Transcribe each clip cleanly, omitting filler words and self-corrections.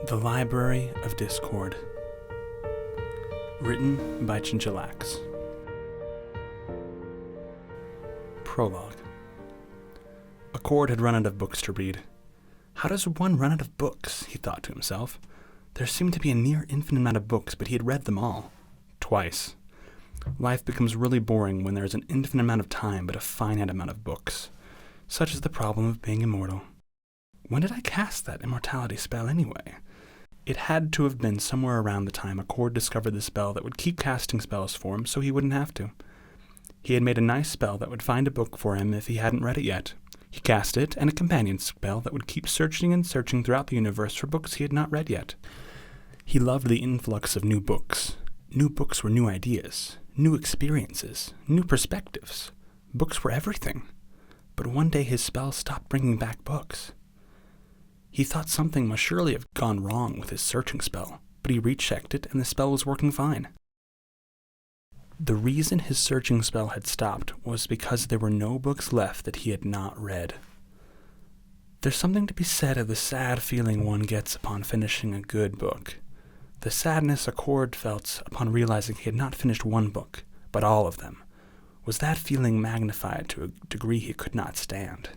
The Library of Discord. Written by Chinchillax. Prologue. Accord had run out of books to read. How does one run out of books? He thought to himself. There seemed to be a near infinite amount of books, but he had read them all. Twice. Life becomes really boring when there is an infinite amount of time but a finite amount of books. Such is the problem of being immortal. When did I cast that immortality spell anyway? It had to have been somewhere around the time Accord discovered the spell that would keep casting spells for him so he wouldn't have to. He had made a nice spell that would find a book for him if he hadn't read it yet. He cast it, and a companion spell that would keep searching and searching throughout the universe for books he had not read yet. He loved the influx of new books. New books were new ideas, new experiences, new perspectives. Books were everything. But one day his spell stopped bringing back books. He thought something must surely have gone wrong with his searching spell, but he rechecked it and the spell was working fine. The reason his searching spell had stopped was because there were no books left that he had not read. There's something to be said of the sad feeling one gets upon finishing a good book. The sadness Accord felt upon realizing he had not finished one book, but all of them, was that feeling magnified to a degree he could not stand.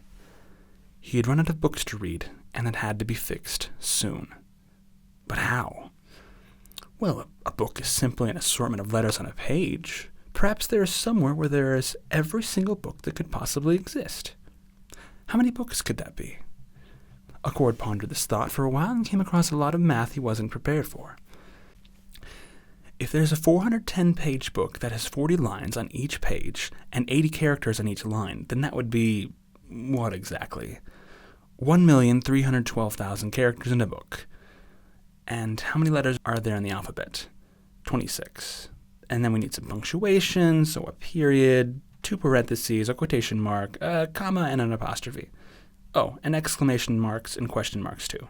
He had run out of books to read, and it had to be fixed soon. But how? Well, a book is simply an assortment of letters on a page. Perhaps there is somewhere where there is every single book that could possibly exist. How many books could that be? Accord pondered this thought for a while and came across a lot of math he wasn't prepared for. If there's a 410-page book that has 40 lines on each page and 80 characters on each line, then that would be, what exactly? 1,312,000 characters in a book. And how many letters are there in the alphabet? 26. And then we need some punctuation, so a period, 2 parentheses, a quotation mark, a comma, and an apostrophe. Oh, and exclamation marks and question marks too.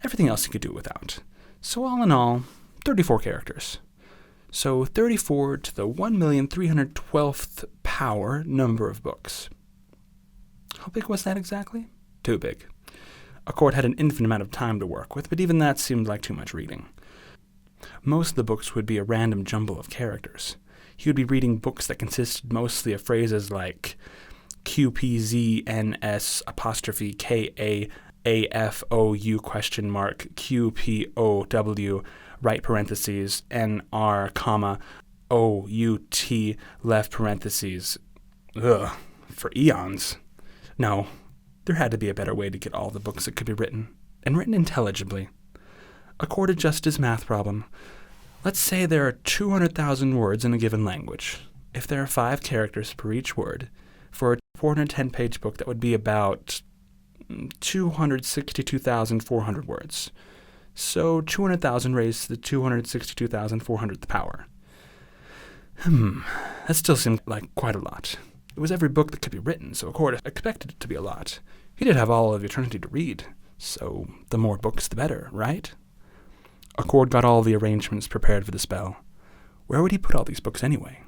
Everything else you could do without. So all in all, 34 characters. So 34 to the 1,312th power number of books. How big was that exactly? Too big. Accord had an infinite amount of time to work with, but even that seemed like too much reading. Most of the books would be a random jumble of characters. He would be reading books that consisted mostly of phrases like QPZNS apostrophe KAAFOU question mark QPOW right parentheses NR comma OUT left parentheses. Ugh, for eons. No, there had to be a better way to get all the books that could be written, and written intelligibly. Accord adjusted his math problem. Let's say there are 200,000 words in a given language. If there are 5 characters per each word, for a 410-page book, that would be about 262,400 words. So 200,000 raised to the 262,400th power. That still seemed like quite a lot. It was every book that could be written, so Accord expected it to be a lot. He did have all of eternity to read, so the more books the better, right? Accord got all the arrangements prepared for the spell. Where would he put all these books anyway?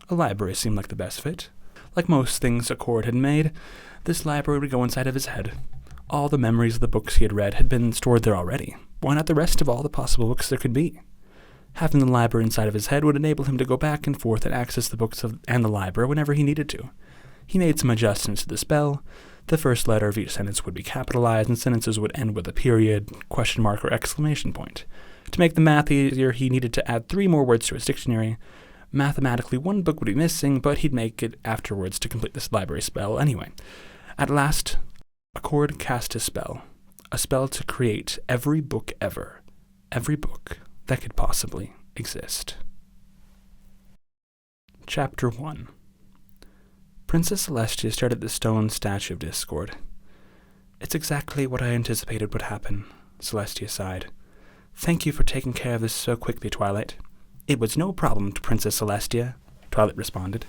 A library seemed like the best fit. Like most things Accord had made, this library would go inside of his head. All the memories of the books he had read had been stored there already. Why not the rest of all the possible books there could be? Having the library inside of his head would enable him to go back and forth and access the books and the library whenever he needed to. He made some adjustments to the spell. The first letter of each sentence would be capitalized, and sentences would end with a period, question mark, or exclamation point. To make the math easier, he needed to add 3 more words to his dictionary. Mathematically, 1 book would be missing, but he'd make it afterwards to complete this library spell anyway. At last, Accord cast his spell. A spell to create every book ever. Every book that could possibly exist. Chapter 1. Princess Celestia stared at the stone statue of Discord. It's exactly what I anticipated would happen, Celestia sighed. Thank you for taking care of this so quickly, Twilight. It was no problem to Princess Celestia, Twilight responded.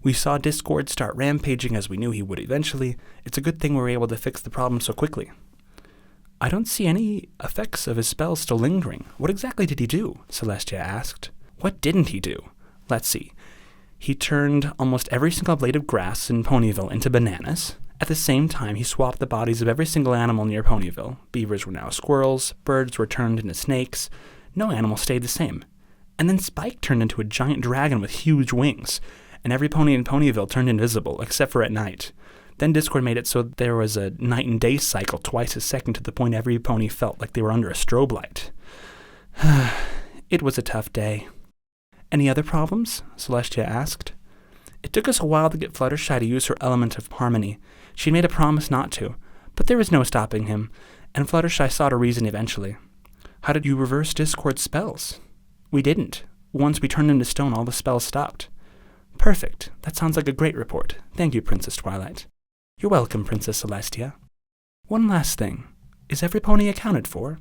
We saw Discord start rampaging as we knew he would eventually. It's a good thing we were able to fix the problem so quickly. I don't see any effects of his spell still lingering. What exactly did he do? Celestia asked. What didn't he do? Let's see. He turned almost every single blade of grass in Ponyville into bananas, At the same time, he swapped the bodies of every single animal near Ponyville. Beavers were now squirrels, birds were turned into snakes. No animal stayed the same. And then Spike turned into a giant dragon with huge wings, and every pony in Ponyville turned invisible, except for at night. Then Discord made it so there was a night and day cycle twice a second, to the point every pony felt like they were under a strobe light. It was a tough day. Any other problems? Celestia asked. It took us a while to get Fluttershy to use her element of harmony. She made a promise not to, but there was no stopping him, and Fluttershy sought a reason eventually. How did you reverse Discord's spells? We didn't. Once we turned into stone, all the spells stopped. Perfect. That sounds like a great report. Thank you, Princess Twilight. You're welcome, Princess Celestia. One last thing. Is every pony accounted for?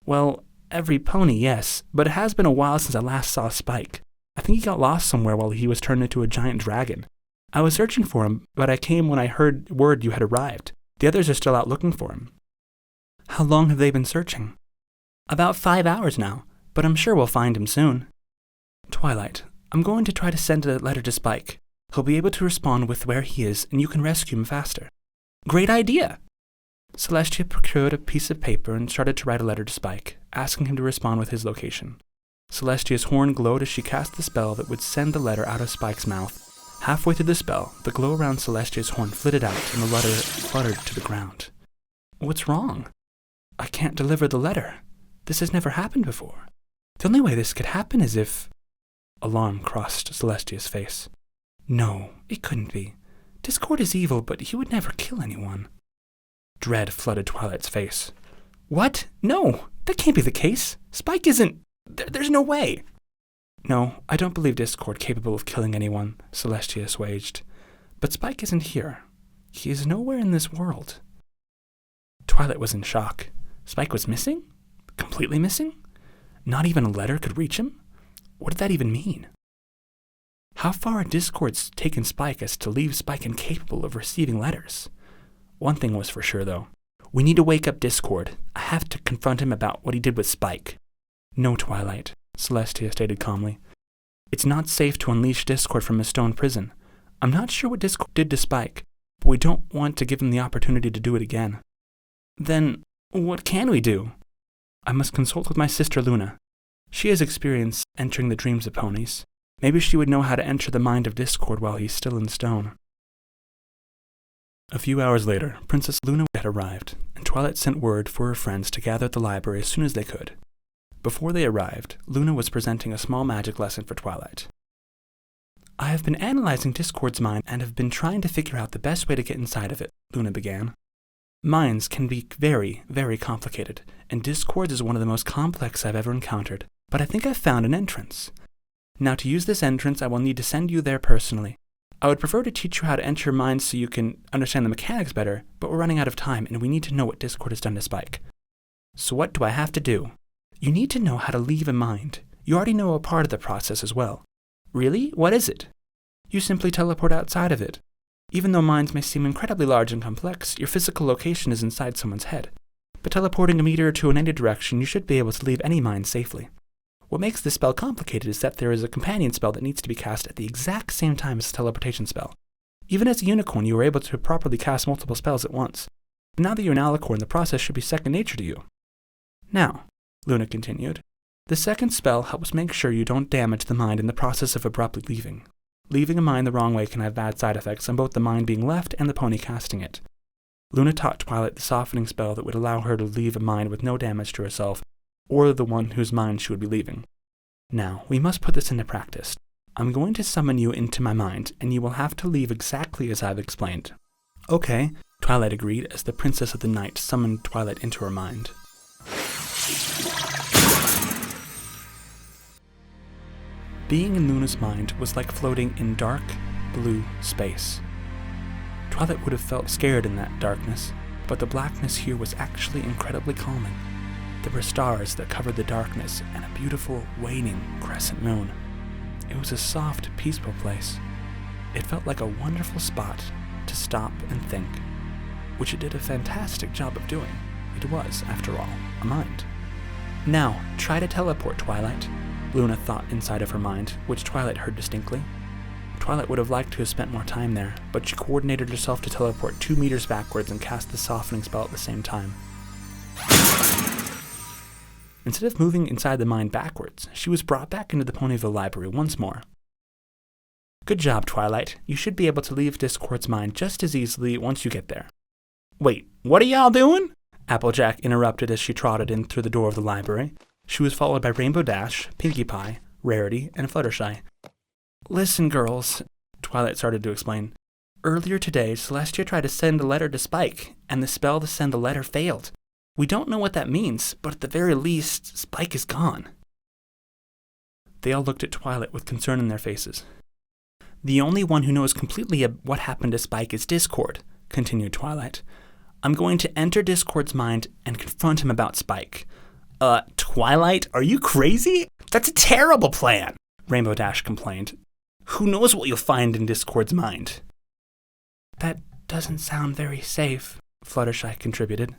Well, every pony, yes, but it has been a while since I last saw Spike. I think he got lost somewhere while he was turned into a giant dragon. I was searching for him, but I came when I heard word you had arrived. The others are still out looking for him. How long have they been searching? About 5 hours now, but I'm sure we'll find him soon. Twilight, I'm going to try to send a letter to Spike. He'll be able to respond with where he is, and you can rescue him faster. Great idea! Celestia procured a piece of paper and started to write a letter to Spike, asking him to respond with his location. Celestia's horn glowed as she cast the spell that would send the letter out of Spike's mouth. Halfway through the spell, the glow around Celestia's horn flitted out and the letter fluttered to the ground. What's wrong? I can't deliver the letter. This has never happened before. The only way this could happen is if... Alarm crossed Celestia's face. No, it couldn't be. Discord is evil, but he would never kill anyone. Dread flooded Twilight's face. What? No, that can't be the case. Spike isn't... There's no way. No, I don't believe Discord capable of killing anyone, Celestia assuaged. But Spike isn't here. He is nowhere in this world. Twilight was in shock. Spike was missing? Completely missing? Not even a letter could reach him? What did that even mean? How far had Discord taken Spike as to leave Spike incapable of receiving letters? One thing was for sure, though. We need to wake up Discord. I have to confront him about what he did with Spike. No, Twilight, Celestia stated calmly. It's not safe to unleash Discord from his stone prison. I'm not sure what Discord did to Spike, but we don't want to give him the opportunity to do it again. Then, what can we do? I must consult with my sister Luna. She has experience entering the dreams of ponies. Maybe she would know how to enter the mind of Discord while he's still in stone. A few hours later, Princess Luna had arrived, and Twilight sent word for her friends to gather at the library as soon as they could. Before they arrived, Luna was presenting a small magic lesson for Twilight. I have been analyzing Discord's mind and have been trying to figure out the best way to get inside of it, Luna began. Minds can be very, very complicated, and Discord's is one of the most complex I've ever encountered, but I think I've found an entrance. Now, to use this entrance, I will need to send you there personally. I would prefer to teach you how to enter your minds so you can understand the mechanics better, but we're running out of time and we need to know what Discord has done to Spike. So what do I have to do? You need to know how to leave a mind. You already know a part of the process as well. Really? What is it? You simply teleport outside of it. Even though minds may seem incredibly large and complex, your physical location is inside someone's head. But teleporting a meter or two in any direction, you should be able to leave any mind safely. What makes this spell complicated is that there is a companion spell that needs to be cast at the exact same time as the teleportation spell. Even as a unicorn, you were able to properly cast multiple spells at once. But now that you're an alicorn, the process should be second nature to you. Now, Luna continued, the second spell helps make sure you don't damage the mind in the process of abruptly leaving. Leaving a mind the wrong way can have bad side effects on both the mind being left and the pony casting it. Luna taught Twilight the softening spell that would allow her to leave a mind with no damage to herself, or the one whose mind she would be leaving. Now, we must put this into practice. I'm going to summon you into my mind, and you will have to leave exactly as I've explained. Okay, Twilight agreed as the Princess of the Night summoned Twilight into her mind. Being in Luna's mind was like floating in dark, blue space. Twilight would have felt scared in that darkness, but the blackness here was actually incredibly calming. There were stars that covered the darkness and a beautiful, waning crescent moon. It was a soft, peaceful place. It felt like a wonderful spot to stop and think, which it did a fantastic job of doing. It was, after all, a mind. Now, try to teleport, Twilight, Luna thought inside of her mind, which Twilight heard distinctly. Twilight would have liked to have spent more time there, but she coordinated herself to teleport 2 meters backwards and cast the softening spell at the same time. Instead of moving inside the mind backwards, she was brought back into the Ponyville library once more. Good job, Twilight. You should be able to leave Discord's mind just as easily once you get there. Wait, what are y'all doing? Applejack interrupted as she trotted in through the door of the library. She was followed by Rainbow Dash, Pinkie Pie, Rarity, and Fluttershy. Listen, girls, Twilight started to explain. Earlier today, Celestia tried to send a letter to Spike, and the spell to send the letter failed. We don't know what that means, but at the very least, Spike is gone. They all looked at Twilight with concern in their faces. The only one who knows completely what happened to Spike is Discord, continued Twilight. I'm going to enter Discord's mind and confront him about Spike. Twilight, are you crazy? That's a terrible plan, Rainbow Dash complained. Who knows what you'll find in Discord's mind? That doesn't sound very safe, Fluttershy contributed.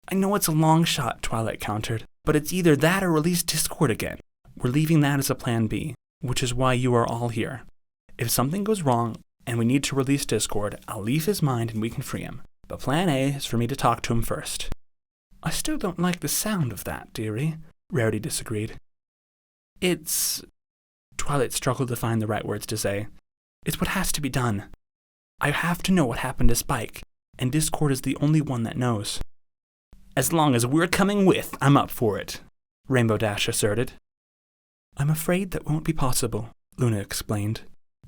I know it's a long shot, Twilight countered, but it's either that or release Discord again. We're leaving that as a plan B, which is why you are all here. If something goes wrong and we need to release Discord, I'll leave his mind and we can free him. But plan A is for me to talk to him first. I still don't like the sound of that, dearie, Rarity disagreed. Twilight struggled to find the right words to say. It's what has to be done. I have to know what happened to Spike, and Discord is the only one that knows. As long as we're coming with, I'm up for it, Rainbow Dash asserted. I'm afraid that won't be possible, Luna explained.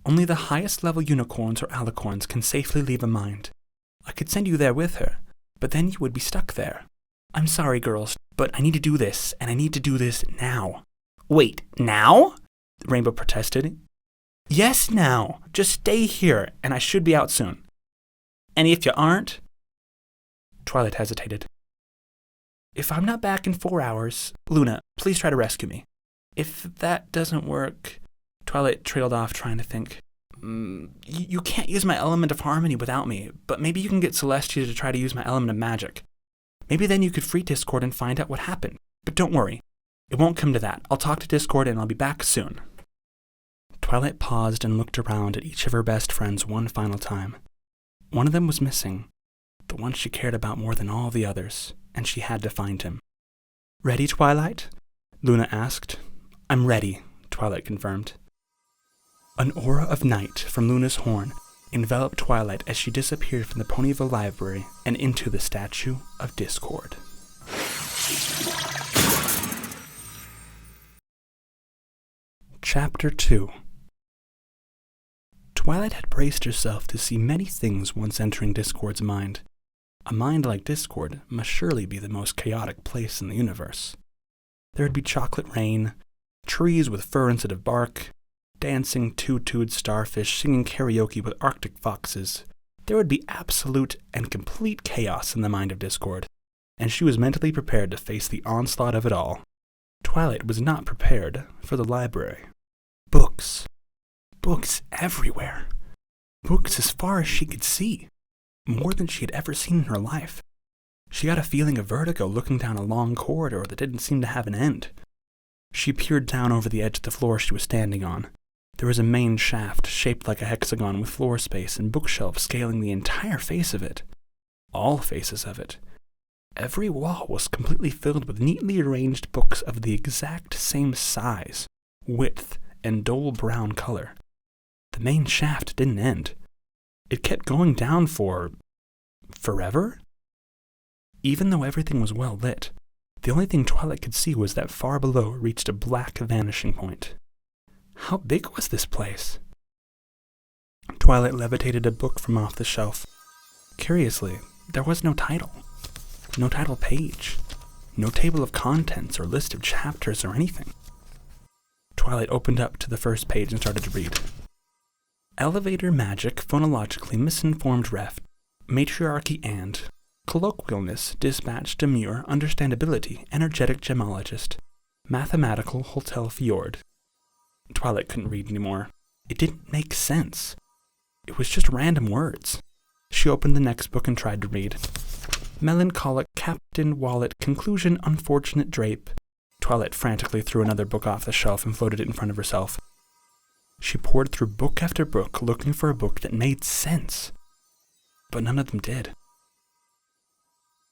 Only the highest level unicorns or alicorns can safely leave a mind. I could send you there with her, but then you would be stuck there. I'm sorry, girls, but I need to do this, and I need to do this now. Wait, now? Rainbow protested. Yes, now. Just stay here, and I should be out soon. And if you aren't? Twilight hesitated. If I'm not back in 4 hours, Luna, please try to rescue me. If that doesn't work, Twilight trailed off trying to think. You can't use my element of harmony without me, but maybe you can get Celestia to try to use my element of magic. Maybe then you could free Discord and find out what happened. But don't worry. It won't come to that. I'll talk to Discord and I'll be back soon. Twilight paused and looked around at each of her best friends one final time. One of them was missing, the one she cared about more than all the others, and she had to find him. Ready, Twilight? Luna asked. I'm ready, Twilight confirmed. An aura of night from Luna's horn enveloped Twilight as she disappeared from the Ponyville Library and into the statue of Discord. Chapter 2. Twilight had braced herself to see many things once entering Discord's mind. A mind like Discord must surely be the most chaotic place in the universe. There would be chocolate rain, trees with fur instead of bark, dancing toot-toot starfish singing karaoke with Arctic foxes. There would be absolute and complete chaos in the mind of Discord, and she was mentally prepared to face the onslaught of it all. Twilight was not prepared for the library. Books. Books everywhere. Books as far as she could see. More than she had ever seen in her life. She got a feeling of vertigo looking down a long corridor that didn't seem to have an end. She peered down over the edge of the floor she was standing on. There was a main shaft shaped like a hexagon with floor space and bookshelves scaling the entire face of it. All faces of it. Every wall was completely filled with neatly arranged books of the exact same size, width, and dull brown color. The main shaft didn't end. It kept going down for forever? Even though everything was well lit, the only thing Twilight could see was that far below reached a black vanishing point. How big was this place? Twilight levitated a book from off the shelf. Curiously, there was no title. No title page. No table of contents or list of chapters or anything. Twilight opened up to the first page and started to read. Elevator magic, phonologically misinformed ref, matriarchy and, colloquialness, dispatch, demure, understandability, energetic gemologist, mathematical hotel fjord. Twilight couldn't read anymore. It didn't make sense. It was just random words. She opened the next book and tried to read. Melancholic Captain Wallet Conclusion Unfortunate Drape. Twilight frantically threw another book off the shelf and floated it in front of herself. She pored through book after book, looking for a book that made sense. But none of them did.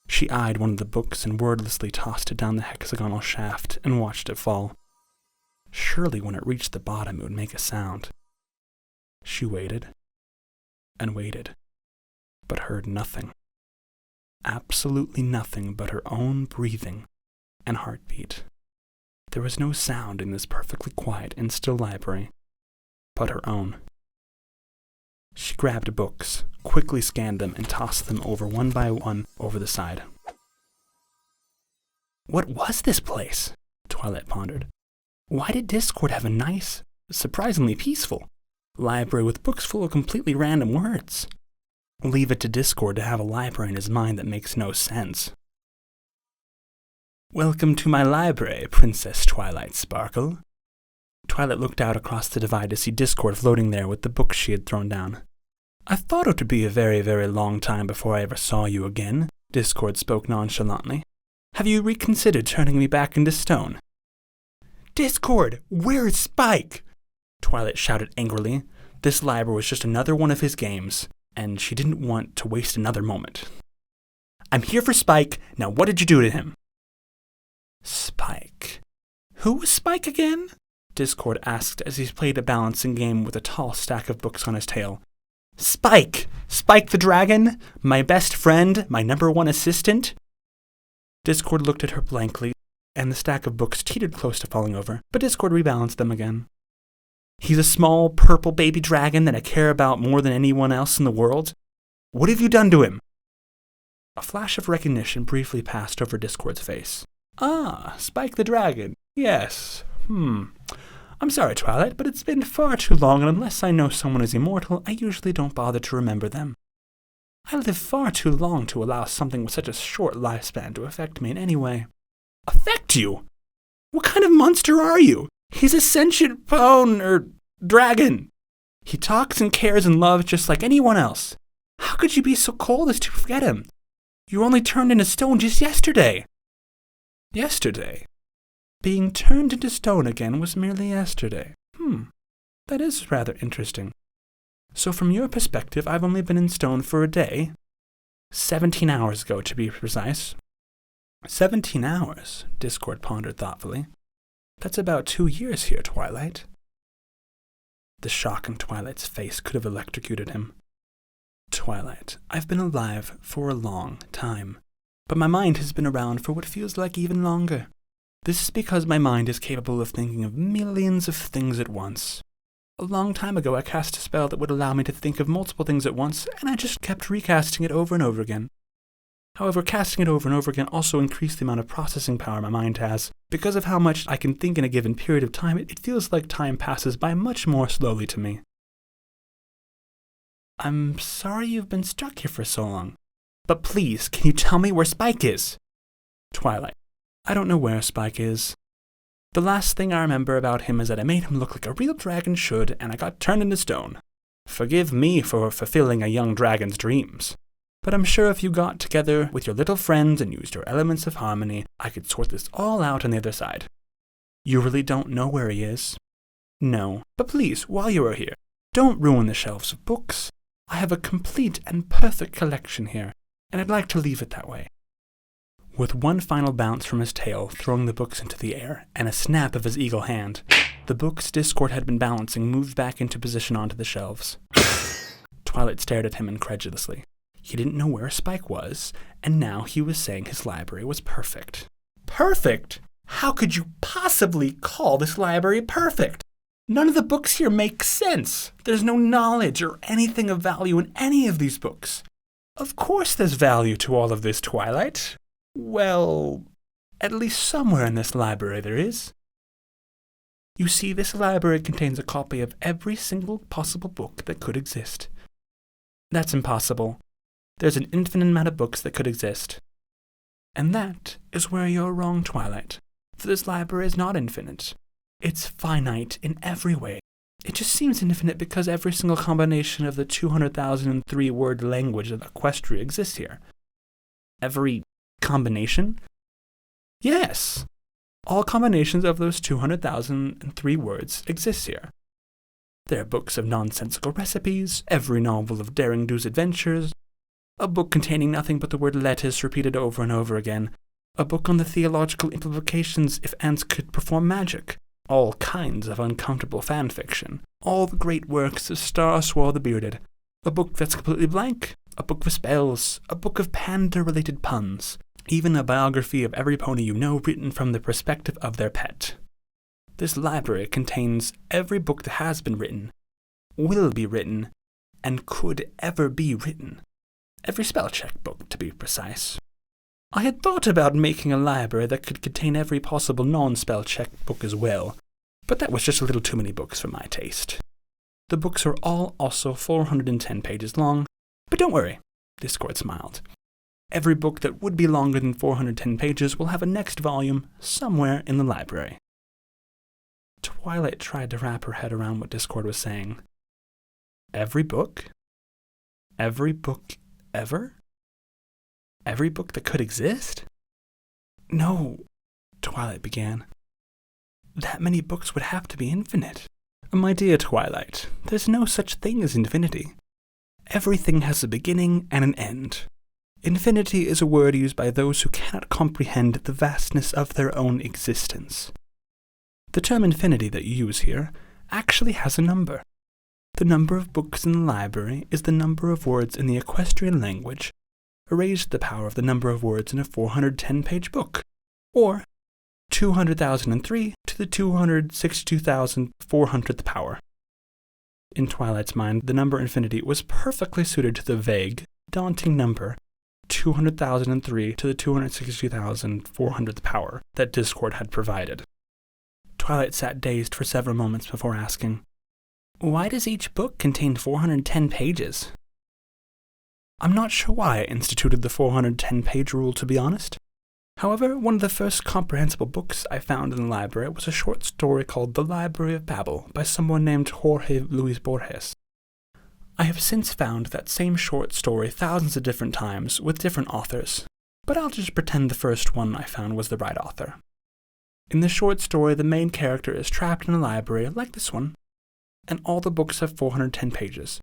She eyed one of the books and wordlessly tossed it down the hexagonal shaft and watched it fall. Surely when it reached the bottom it would make a sound. She waited and waited, but heard nothing. Absolutely nothing but her own breathing and heartbeat. There was no sound in this perfectly quiet and still library, but her own. She grabbed books, quickly scanned them, and tossed them over one by one over the side. What was this place? Twilight pondered. Why did Discord have a nice, surprisingly peaceful library with books full of completely random words? Leave it to Discord to have a library in his mind that makes no sense. Welcome to my library, Princess Twilight Sparkle. Twilight looked out across the divide to see Discord floating there with the books she had thrown down. I thought it would be a very, very long time before I ever saw you again, Discord spoke nonchalantly. Have you reconsidered turning me back into stone? Discord, where is Spike? Twilight shouted angrily. This library was just another one of his games, and she didn't want to waste another moment. I'm here for Spike. Now what did you do to him? Spike. Who was Spike again? Discord asked as he played a balancing game with a tall stack of books on his tail. Spike! Spike the dragon? My best friend? My #1 assistant? Discord looked at her blankly, and the stack of books teetered close to falling over, but Discord rebalanced them again. He's a small, purple baby dragon that I care about more than anyone else in the world. What have you done to him? A flash of recognition briefly passed over Discord's face. Ah, Spike the dragon. Yes. I'm sorry, Twilight, but it's been far too long, and unless I know someone is immortal, I usually don't bother to remember them. I live far too long to allow something with such a short lifespan to affect me in any way. Affect you? What kind of monster are you? He's a sentient dragon. He talks and cares and loves just like anyone else. How could you be so cold as to forget him? You were only turned into stone just yesterday. Yesterday? Being turned into stone again was merely yesterday. That is rather interesting. So from your perspective, I've only been in stone for a day? 17 hours ago, to be precise. 17 hours, Discord pondered thoughtfully. That's about 2 years here, Twilight. The shock in Twilight's face could have electrocuted him. Twilight, I've been alive for a long time, but my mind has been around for what feels like even longer. This is because my mind is capable of thinking of millions of things at once. A long time ago, I cast a spell that would allow me to think of multiple things at once, and I just kept recasting it over and over again. However, casting it over and over again also increased the amount of processing power my mind has. Because of how much I can think in a given period of time, it feels like time passes by much more slowly to me. I'm sorry you've been stuck here for so long. But please, can you tell me where Spike is? Twilight, I don't know where Spike is. The last thing I remember about him is that I made him look like a real dragon should, and I got turned into stone. Forgive me for fulfilling a young dragon's dreams. But I'm sure if you got together with your little friends and used your elements of harmony, I could sort this all out on the other side. You really don't know where he is? No, but please, while you are here, don't ruin the shelves of books. I have a complete and perfect collection here, and I'd like to leave it that way. With one final bounce from his tail, throwing the books into the air, and a snap of his eagle hand, the books Discord had been balancing moved back into position onto the shelves. Twilight stared at him incredulously. He didn't know where Spike was, and now he was saying his library was perfect. Perfect? How could you possibly call this library perfect? None of the books here make sense. There's no knowledge or anything of value in any of these books. Of course there's value to all of this, Twilight. Well, at least somewhere in this library there is. You see, this library contains a copy of every single possible book that could exist. That's impossible. There's an infinite amount of books that could exist. And that is where you're wrong, Twilight. For this library is not infinite. It's finite in every way. It just seems infinite because every single combination of the 200,003-word language of Equestria exists here. Every combination? Yes! All combinations of those 200,003 words exist here. There are books of nonsensical recipes, every novel of daring do's adventures, a book containing nothing but the word lettuce repeated over and over again, a book on the theological implications if ants could perform magic, all kinds of uncomfortable fanfiction, all the great works of Starswell the Bearded, a book that's completely blank, a book of spells, a book of panda-related puns, even a biography of every pony you know written from the perspective of their pet. This library contains every book that has been written, will be written, and could ever be written. Every spell check book, to be precise. I had thought about making a library that could contain every possible non-spell check book as well, but that was just a little too many books for my taste. The books are all also 410 pages long, but don't worry, Discord smiled. Every book that would be longer than 410 pages will have a next volume somewhere in the library. Twilight tried to wrap her head around what Discord was saying. Every book? Every book ever? Every book that could exist? No, Twilight began. That many books would have to be infinite. My dear Twilight, there's no such thing as infinity. Everything has a beginning and an end. Infinity is a word used by those who cannot comprehend the vastness of their own existence. The term infinity that you use here actually has a number. The number of books in the library is the number of words in the equestrian language raised to the power of the number of words in a 410-page book, or 200,003 to the 262,400th power. In Twilight's mind, the number infinity was perfectly suited to the vague, daunting number 200,003 to the 262,400th power that Discord had provided. Twilight sat dazed for several moments before asking, "Why does each book contain 410 pages?" I'm not sure why I instituted the 410-page rule, to be honest. However, one of the first comprehensible books I found in the library was a short story called The Library of Babel by someone named Jorge Luis Borges. I have since found that same short story thousands of different times with different authors, but I'll just pretend the first one I found was the right author. In the short story, the main character is trapped in a library like this one, and all the books have 410 pages,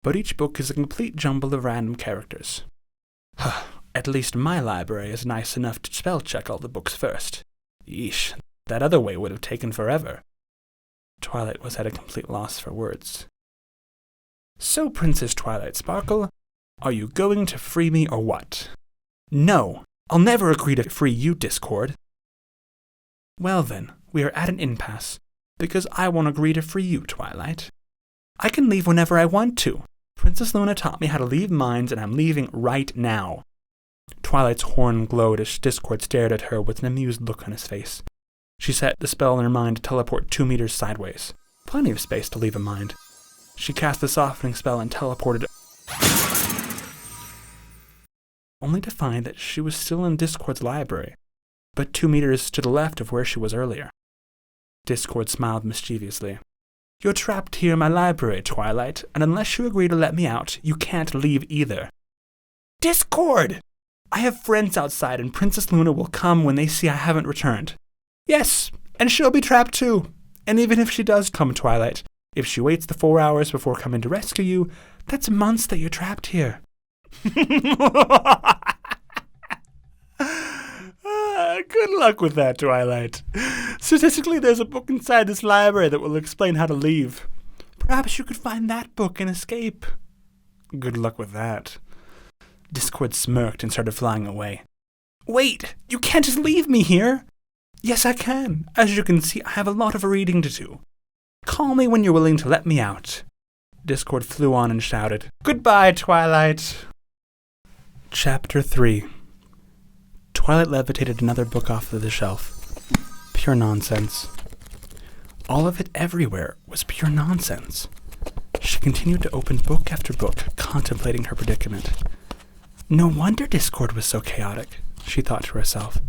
but each book is a complete jumble of random characters. At least my library is nice enough to spell check all the books first. Yeesh, that other way would have taken forever. Twilight was at a complete loss for words. So, Princess Twilight Sparkle, are you going to free me or what? No, I'll never agree to free you, Discord. Well then, we are at an impasse, because I won't agree to free you, Twilight. I can leave whenever I want to. Princess Luna taught me how to leave mines, and I'm leaving right now. Twilight's horn glowed as Discord stared at her with an amused look on his face. She set the spell in her mind to teleport 2 meters sideways. Plenty of space to leave a mind. She cast the softening spell and teleported, only to find that she was still in Discord's library, but 2 meters to the left of where she was earlier. Discord smiled mischievously. You're trapped here in my library, Twilight, and unless you agree to let me out, you can't leave either. Discord! I have friends outside, and Princess Luna will come when they see I haven't returned. Yes, and she'll be trapped too. And even if she does come, Twilight, if she waits the 4 hours before coming to rescue you, that's months that you're trapped here. Good luck with that, Twilight. Statistically, there's a book inside this library that will explain how to leave. Perhaps you could find that book and escape. Good luck with that. Discord smirked and started flying away. Wait, you can't just leave me here. Yes, I can. As you can see, I have a lot of reading to do. Call me when you're willing to let me out. Discord flew on and shouted, Goodbye, Twilight. Chapter 3. Twilight levitated another book off of the shelf. Pure nonsense. All of it everywhere was pure nonsense. She continued to open book after book, contemplating her predicament. No wonder Discord was so chaotic, she thought to herself.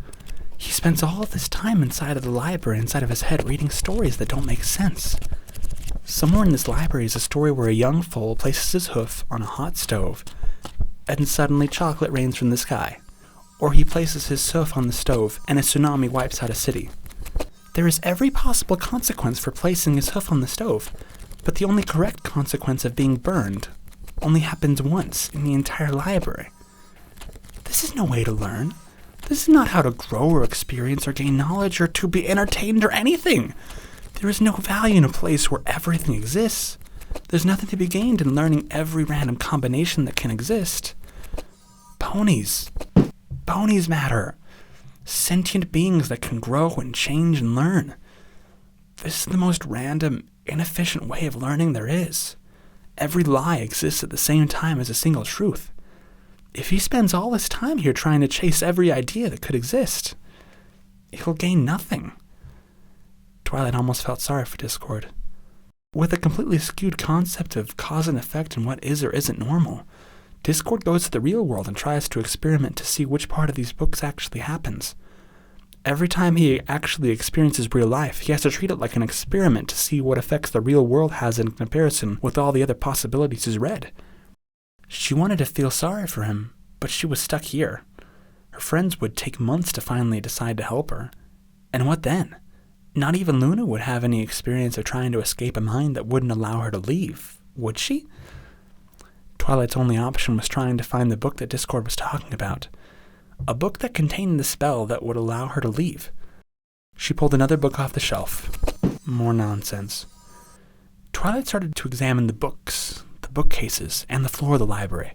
He spends all of this time inside of the library, inside of his head, reading stories that don't make sense. Somewhere in this library is a story where a young foal places his hoof on a hot stove, and suddenly chocolate rains from the sky. Or he places his hoof on the stove, and a tsunami wipes out a city. There is every possible consequence for placing his hoof on the stove, But the only correct consequence of being burned only happens once in the entire library. This is no way to learn. This is not how to grow or experience or gain knowledge or to be entertained or anything. There is no value in a place where everything exists. There's nothing to be gained in learning every random combination that can exist. Ponies. Ponies matter. Sentient beings that can grow and change and learn. This is the most random, inefficient way of learning there is. Every lie exists at the same time as a single truth. If he spends all his time here trying to chase every idea that could exist, he'll gain nothing. Twilight almost felt sorry for Discord. With a completely skewed concept of cause and effect and what is or isn't normal, Discord goes to the real world and tries to experiment to see which part of these books actually happens. Every time he actually experiences real life, he has to treat it like an experiment to see what effects the real world has in comparison with all the other possibilities he's read. She wanted to feel sorry for him, but she was stuck here. Her friends would take months to finally decide to help her. And what then? Not even Luna would have any experience of trying to escape a mind that wouldn't allow her to leave, would she? Twilight's only option was trying to find the book that Discord was talking about. A book that contained the spell that would allow her to leave. She pulled another book off the shelf. More nonsense. Twilight started to examine the books, the bookcases, and the floor of the library.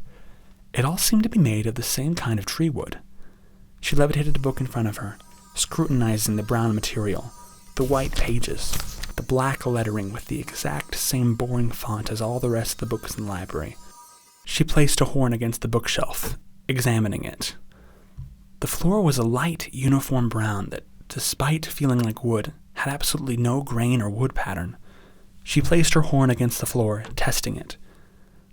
It all seemed to be made of the same kind of tree wood. She levitated a book in front of her, scrutinizing the brown material, the white pages, the black lettering with the exact same boring font as all the rest of the books in the library. She placed a horn against the bookshelf, examining it. The floor was a light, uniform brown that, despite feeling like wood, had absolutely no grain or wood pattern. She placed her horn against the floor, testing it.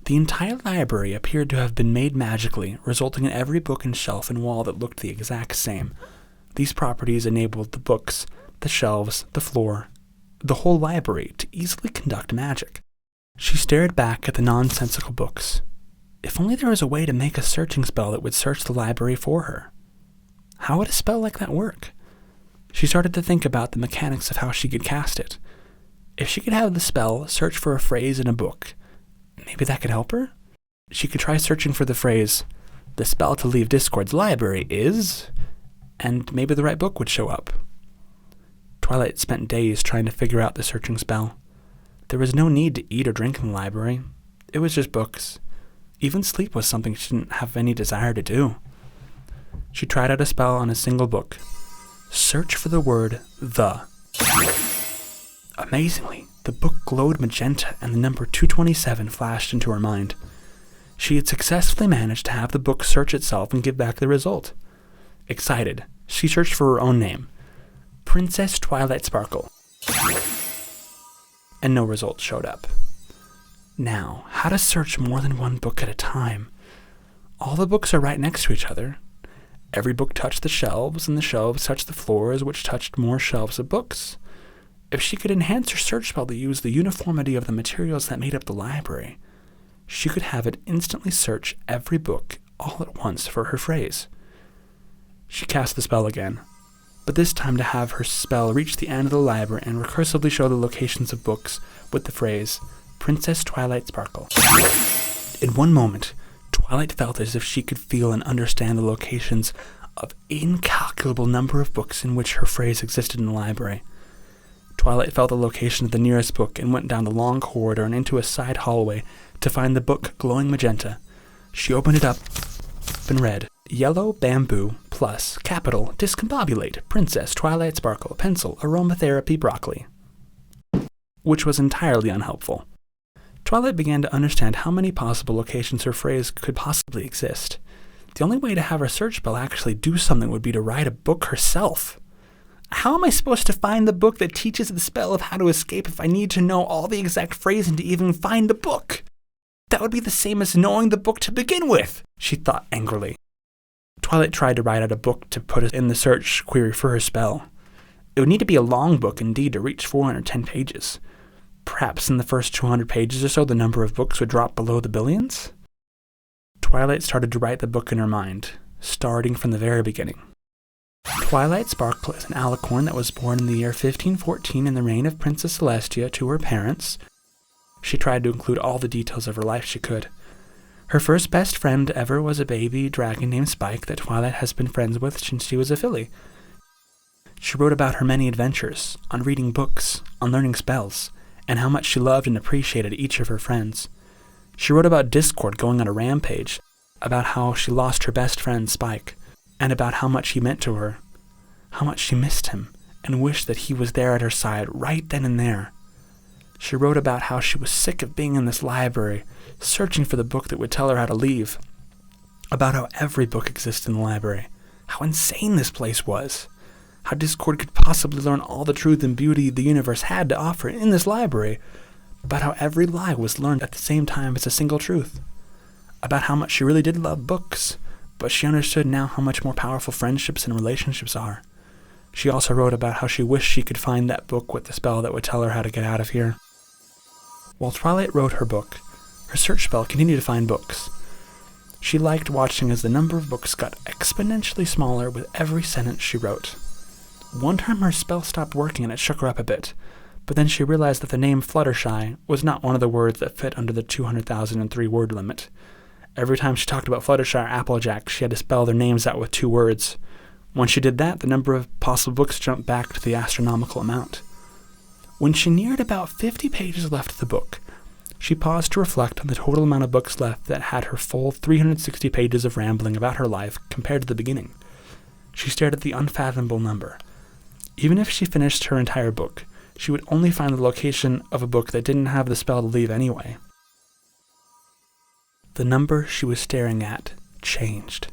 The entire library appeared to have been made magically, resulting in every book and shelf and wall that looked the exact same. These properties enabled the books, the shelves, the floor, the whole library to easily conduct magic. She stared back at the nonsensical books. If only there was a way to make a searching spell that would search the library for her. How would a spell like that work? She started to think about the mechanics of how she could cast it. If she could have the spell search for a phrase in a book, maybe that could help her? She could try searching for the phrase, "The spell to leave Discord's library is," and maybe the right book would show up. Twilight spent days trying to figure out the searching spell. There was no need to eat or drink in the library. It was just books. Even sleep was something she didn't have any desire to do. She tried out a spell on a single book. Search for the word "the." Amazingly, the book glowed magenta and the number 227 flashed into her mind. She had successfully managed to have the book search itself and give back the result. Excited, she searched for her own name, Princess Twilight Sparkle. And no result showed up. Now, how to search more than one book at a time? All the books are right next to each other. Every book touched the shelves, and the shelves touched the floors, which touched more shelves of books. If she could enhance her search spell to use the uniformity of the materials that made up the library, she could have it instantly search every book all at once for her phrase. She cast the spell again, but this time to have her spell reach the end of the library and recursively show the locations of books with the phrase, Princess Twilight Sparkle. In one moment, Twilight felt as if she could feel and understand the locations of incalculable number of books in which her phrase existed in the library. Twilight felt the location of the nearest book and went down the long corridor and into a side hallway to find the book glowing magenta. She opened it up and read, Yellow Bamboo plus capital Discombobulate Princess Twilight Sparkle Pencil Aromatherapy Broccoli, which was entirely unhelpful. Twilight began to understand how many possible locations her phrase could possibly exist. The only way to have her search spell actually do something would be to write a book herself. How am I supposed to find the book that teaches the spell of how to escape if I need to know all the exact phrasing to even find the book? That would be the same as knowing the book to begin with, she thought angrily. Twilight tried to write out a book to put in the search query for her spell. It would need to be a long book indeed to reach 410 pages. Perhaps in the first 200 pages or so the number of books would drop below the billions? Twilight started to write the book in her mind, starting from the very beginning. Twilight Sparkle is an alicorn that was born in the year 1514 in the reign of Princess Celestia to her parents, She tried to include all the details of her life she could. Her first best friend ever was a baby dragon named Spike that Twilight has been friends with since she was a filly. She wrote about her many adventures, on reading books, on learning spells, and how much she loved and appreciated each of her friends. She wrote about Discord going on a rampage, about how she lost her best friend Spike, and about how much he meant to her, how much she missed him, and wished that he was there at her side right then and there. She wrote about how she was sick of being in this library, searching for the book that would tell her how to leave, about how every book exists in the library, how insane this place was, how Discord could possibly learn all the truth and beauty the universe had to offer in this library, about how every lie was learned at the same time as a single truth, about how much she really did love books, but she understood now how much more powerful friendships and relationships are. She also wrote about how she wished she could find that book with the spell that would tell her how to get out of here. While Twilight wrote her book, her search spell continued to find books. She liked watching as the number of books got exponentially smaller with every sentence she wrote. One time her spell stopped working and it shook her up a bit, but then she realized that the name Fluttershy was not one of the words that fit under the 200,003 word limit. Every time she talked about Fluttershy or Applejack, she had to spell their names out with 2 words. Once she did that, the number of possible books jumped back to the astronomical amount. When she neared about 50 pages left of the book, she paused to reflect on the total amount of books left that had her full 360 pages of rambling about her life compared to the beginning. She stared at the unfathomable number. Even if she finished her entire book, she would only find the location of a book that didn't have the spell to leave anyway. The number she was staring at changed.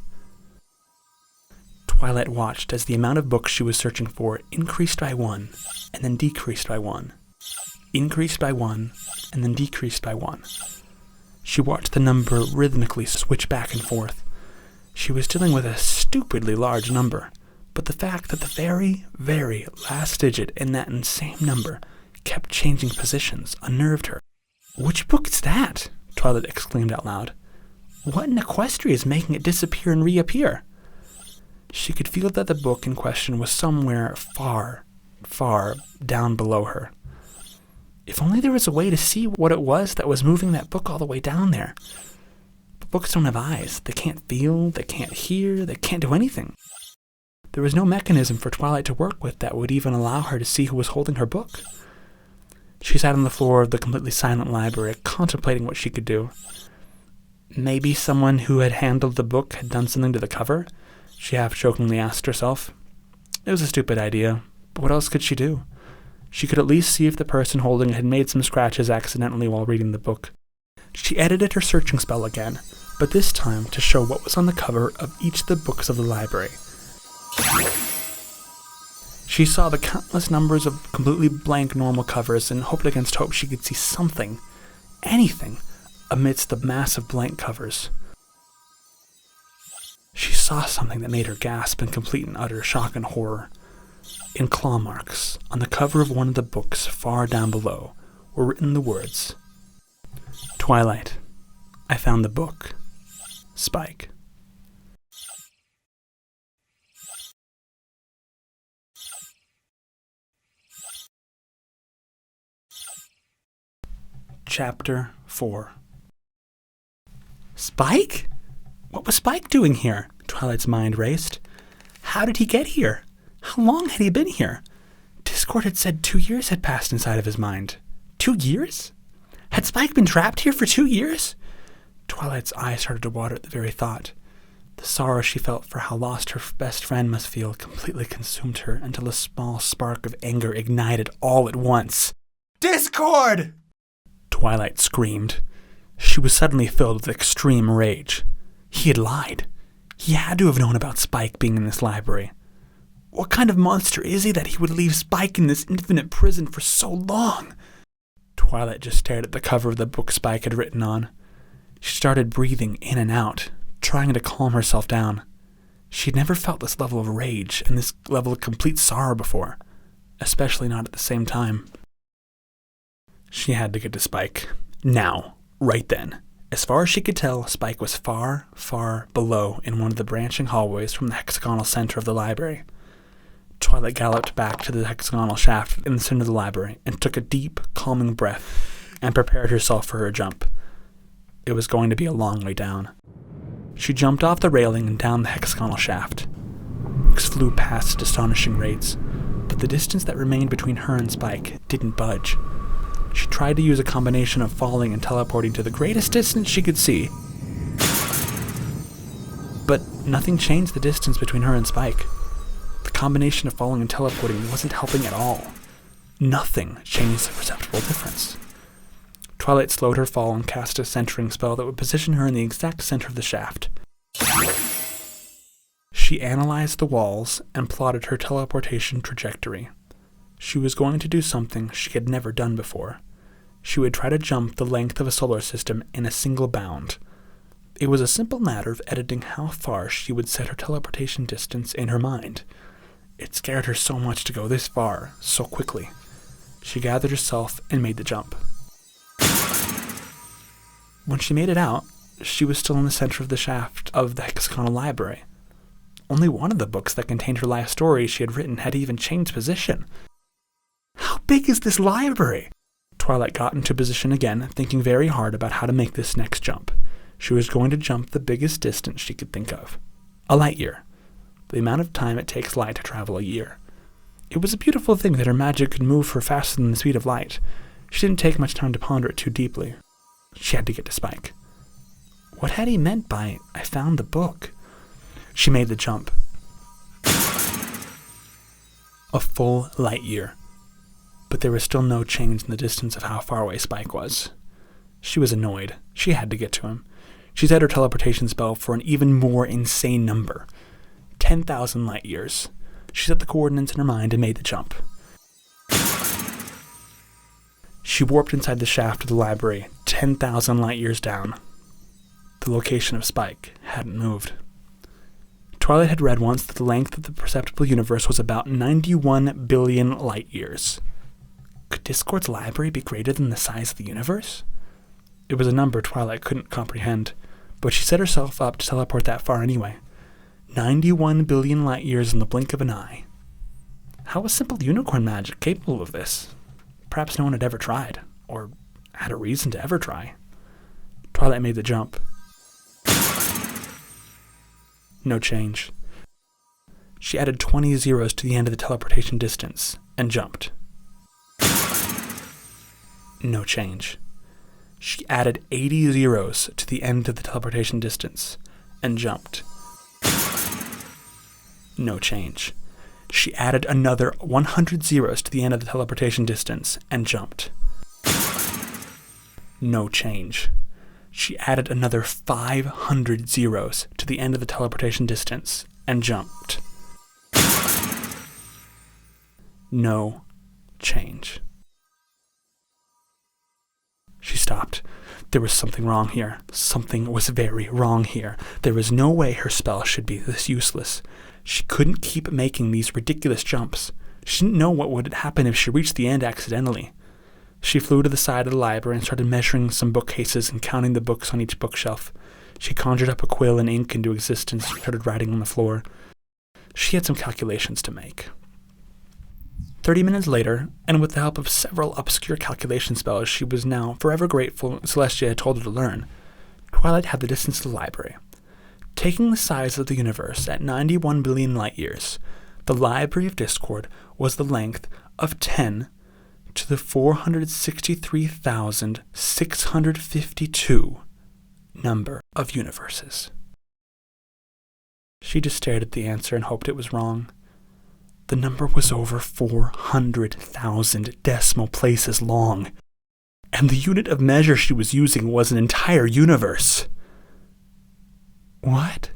Twilight watched as the amount of books she was searching for increased by 1, and then decreased by 1. Increased by 1, and then decreased by 1. She watched the number rhythmically switch back and forth. She was dealing with a stupidly large number, but the fact that the very, very last digit in that insane number kept changing positions unnerved her. "Which book is that?" Twilight exclaimed out loud. "What in Equestria is making it disappear and reappear?" She could feel that the book in question was somewhere far, far down below her. If only there was a way to see what it was that was moving that book all the way down there. But books don't have eyes. They can't feel, they can't hear, they can't do anything. There was no mechanism for Twilight to work with that would even allow her to see who was holding her book. She sat on the floor of the completely silent library, contemplating what she could do. Maybe someone who had handled the book had done something to the cover? She half-jokingly asked herself. It was a stupid idea, but what else could she do? She could at least see if the person holding it had made some scratches accidentally while reading the book. She edited her searching spell again, but this time to show what was on the cover of each of the books of the library. She saw the countless numbers of completely blank normal covers and hoped against hope she could see something, anything, amidst the massive blank covers. She saw something that made her gasp in complete and utter shock and horror. In claw marks, on the cover of one of the books far down below, were written the words, "Twilight, I found the book. Spike." Chapter 4. Spike? What was Spike doing here? Twilight's mind raced. How did he get here? How long had he been here? Discord had said 2 years had passed inside of his mind. 2 years? Had Spike been trapped here for 2 years? Twilight's eyes started to water at the very thought. The sorrow she felt for how lost her best friend must feel completely consumed her until a small spark of anger ignited all at once. "Discord!" Twilight screamed. She was suddenly filled with extreme rage. He had lied. He had to have known about Spike being in this library. What kind of monster is he that he would leave Spike in this infinite prison for so long? Twilight just stared at the cover of the book Spike had written on. She started breathing in and out, trying to calm herself down. She'd never felt this level of rage and this level of complete sorrow before, especially not at the same time. She had to get to Spike. Now. Right then. As far as she could tell, Spike was far, far below in one of the branching hallways from the hexagonal center of the library. Twilight galloped back to the hexagonal shaft in the center of the library and took a deep, calming breath. and prepared herself for her jump. It was going to be a long way down. She jumped off the railing and down the hexagonal shaft. Books flew past at astonishing rates, but the distance that remained between her and Spike didn't budge. She tried to use a combination of falling and teleporting to the greatest distance she could see, but nothing changed the distance between her and Spike. The combination of falling and teleporting wasn't helping at all. Nothing changed the perceptible difference. Twilight slowed her fall and cast a centering spell that would position her in the exact center of the shaft. She analyzed the walls and plotted her teleportation trajectory. She was going to do something she had never done before. She would try to jump the length of a solar system in a single bound. It was a simple matter of editing how far she would set her teleportation distance in her mind. It scared her so much to go this far, so quickly. She gathered herself and made the jump. When she made it out, she was still in the center of the shaft of the hexagonal library. Only one of the books that contained her life story she had written had even changed position. How big is this library? Twilight got into position again, thinking very hard about how to make this next jump. She was going to jump the biggest distance she could think of. A light year. The amount of time it takes light to travel a year. It was a beautiful thing that her magic could move her faster than the speed of light. She didn't take much time to ponder it too deeply. She had to get to Spike. What had he meant by, "I found the book"? She made the jump. A full light year. But there was still no change in the distance of how far away Spike was. She was annoyed. She had to get to him. She set her teleportation spell for an even more insane number. 10,000 light years. She set the coordinates in her mind and made the jump. She warped inside the shaft of the library, 10,000 light years down. The location of Spike hadn't moved. Twilight had read once that the length of the perceptible universe was about 91 billion light years. Could Discord's library be greater than the size of the universe? It was a number Twilight couldn't comprehend, but she set herself up to teleport that far anyway. 91 billion light years in the blink of an eye. How was simple unicorn magic capable of this? Perhaps no one had ever tried, or had a reason to ever try. Twilight made the jump. No change. She added 20 zeros to the end of the teleportation distance, and jumped. No change. She added 80 zeros to the end of the teleportation distance, and jumped. No change. She added another 100 zeros to the end of the teleportation distance, and jumped. No change. She added another 500 zeros to the end of the teleportation distance, and jumped. No change. She stopped. There was something wrong here. Something was very wrong here. There was no way her spell should be this useless. She couldn't keep making these ridiculous jumps. She didn't know what would happen if she reached the end accidentally. She flew to the side of the library and started measuring some bookcases and counting the books on each bookshelf. She conjured up a quill and ink into existence and started writing on the floor. She had some calculations to make. 30 minutes later, and with the help of several obscure calculation spells she was now forever grateful Celestia had told her to learn, Twilight had the distance to the library. Taking the size of the universe at 91 billion light years, the Library of Discord was the length of 10 to the 463,652 number of universes. She just stared at the answer and hoped it was wrong. The number was over 400,000 decimal places long, and the unit of measure she was using was an entire universe. What?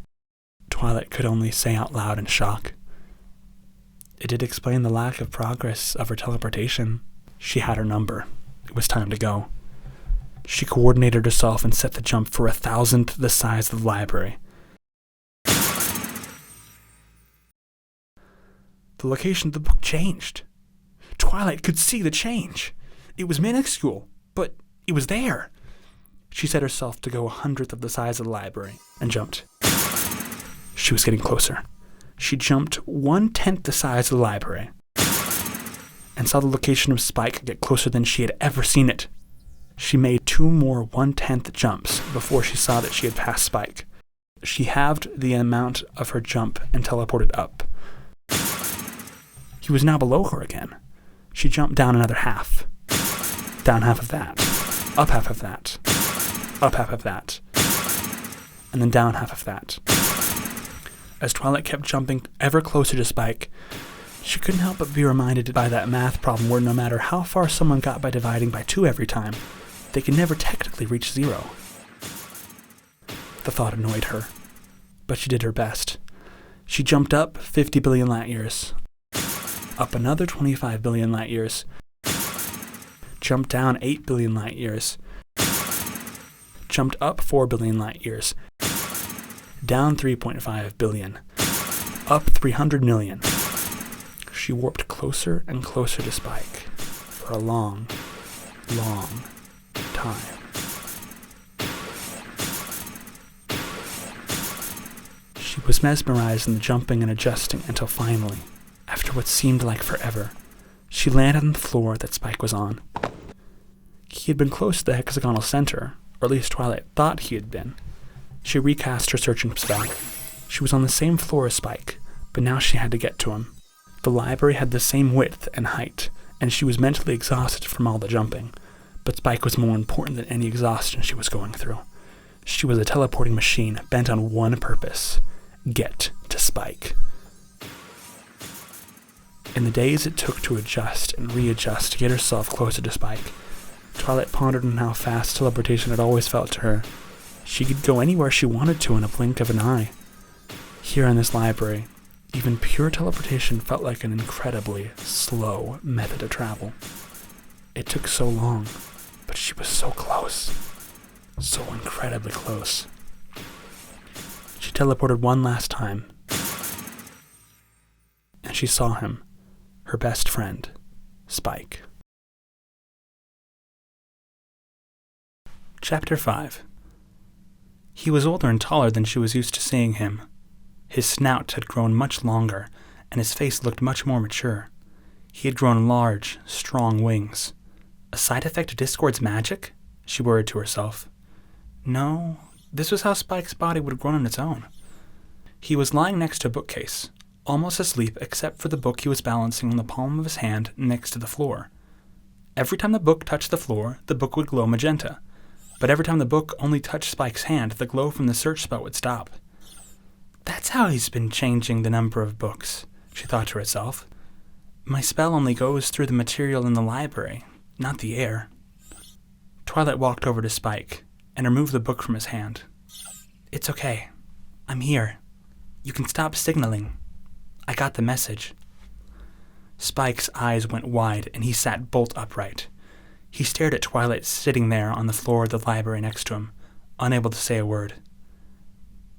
Twilight could only say out loud in shock. It did explain the lack of progress of her teleportation. She had her number. It was time to go. She coordinated herself and set the jump for 1,000th the size of the library. The location of the book changed. Twilight could see the change. It was minuscule, but it was there. She set herself to go 100th of the size of the library and jumped. She was getting closer. She jumped 1/10 the size of the library and saw the location of Spike get closer than she had ever seen it. She made 2 more 1/10 jumps before she saw that she had passed Spike. She halved the amount of her jump and teleported up. He was now below her again. She jumped down another half. Down half of that. Up half of that. Up half of that. And then down half of that. As Twilight kept jumping ever closer to Spike, she couldn't help but be reminded by that math problem where no matter how far someone got by dividing by 2 every time, they could never technically reach 0. The thought annoyed her, but she did her best. She jumped up 50 billion light years, up another 25 billion light years, jumped down 8 billion light years, jumped up 4 billion light years, down 3.5 billion, up 300 million. She warped closer and closer to Spike for a long, long time. She was mesmerized in the jumping and adjusting until finally, after what seemed like forever, she landed on the floor that Spike was on. He had been close to the hexagonal center, or at least Twilight thought he had been. She recast her searching spell. She was on the same floor as Spike, but now she had to get to him. The library had the same width and height, and she was mentally exhausted from all the jumping, but Spike was more important than any exhaustion she was going through. She was a teleporting machine bent on one purpose: get to Spike. In the days it took to adjust and readjust to get herself closer to Spike, Twilight pondered on how fast teleportation had always felt to her. She could go anywhere she wanted to in a blink of an eye. Here in this library, even pure teleportation felt like an incredibly slow method of travel. It took so long, but she was so close. So incredibly close. She teleported one last time, and she saw him, her best friend, Spike. Chapter 5. He was older and taller than she was used to seeing him. His snout had grown much longer, and his face looked much more mature. He had grown large, strong wings. A side effect of Discord's magic? She worried to herself. No, this was how Spike's body would have grown on its own. He was lying next to a bookcase, almost asleep except for the book he was balancing on the palm of his hand next to the floor. Every time the book touched the floor, the book would glow magenta. But every time the book only touched Spike's hand, the glow from the search spell would stop. That's how he's been changing the number of books, she thought to herself. My spell only goes through the material in the library, not the air. Twilight walked over to Spike and removed the book from his hand. It's okay. I'm here. You can stop signaling. I got the message. Spike's eyes went wide and he sat bolt upright. He stared at Twilight sitting there on the floor of the library next to him, unable to say a word.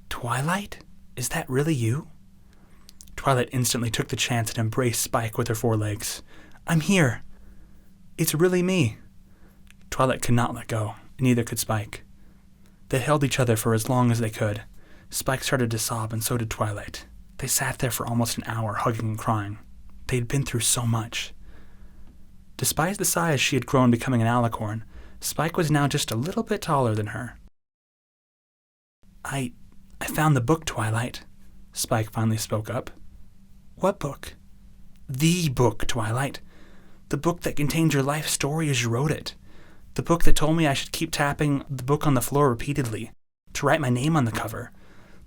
Twilight? Is that really you? Twilight instantly took the chance and embraced Spike with her forelegs. I'm here. It's really me. Twilight could not let go, and neither could Spike. They held each other for as long as they could. Spike started to sob, and so did Twilight. They sat there for almost an hour, hugging and crying. They had been through so much. Despite the size she had grown becoming an alicorn, Spike was now just a little bit taller than her. I found the book, Twilight, Spike finally spoke up. What book? The book, Twilight. The book that contained your life story as you wrote it. The book that told me I should keep tapping the book on the floor repeatedly, to write my name on the cover.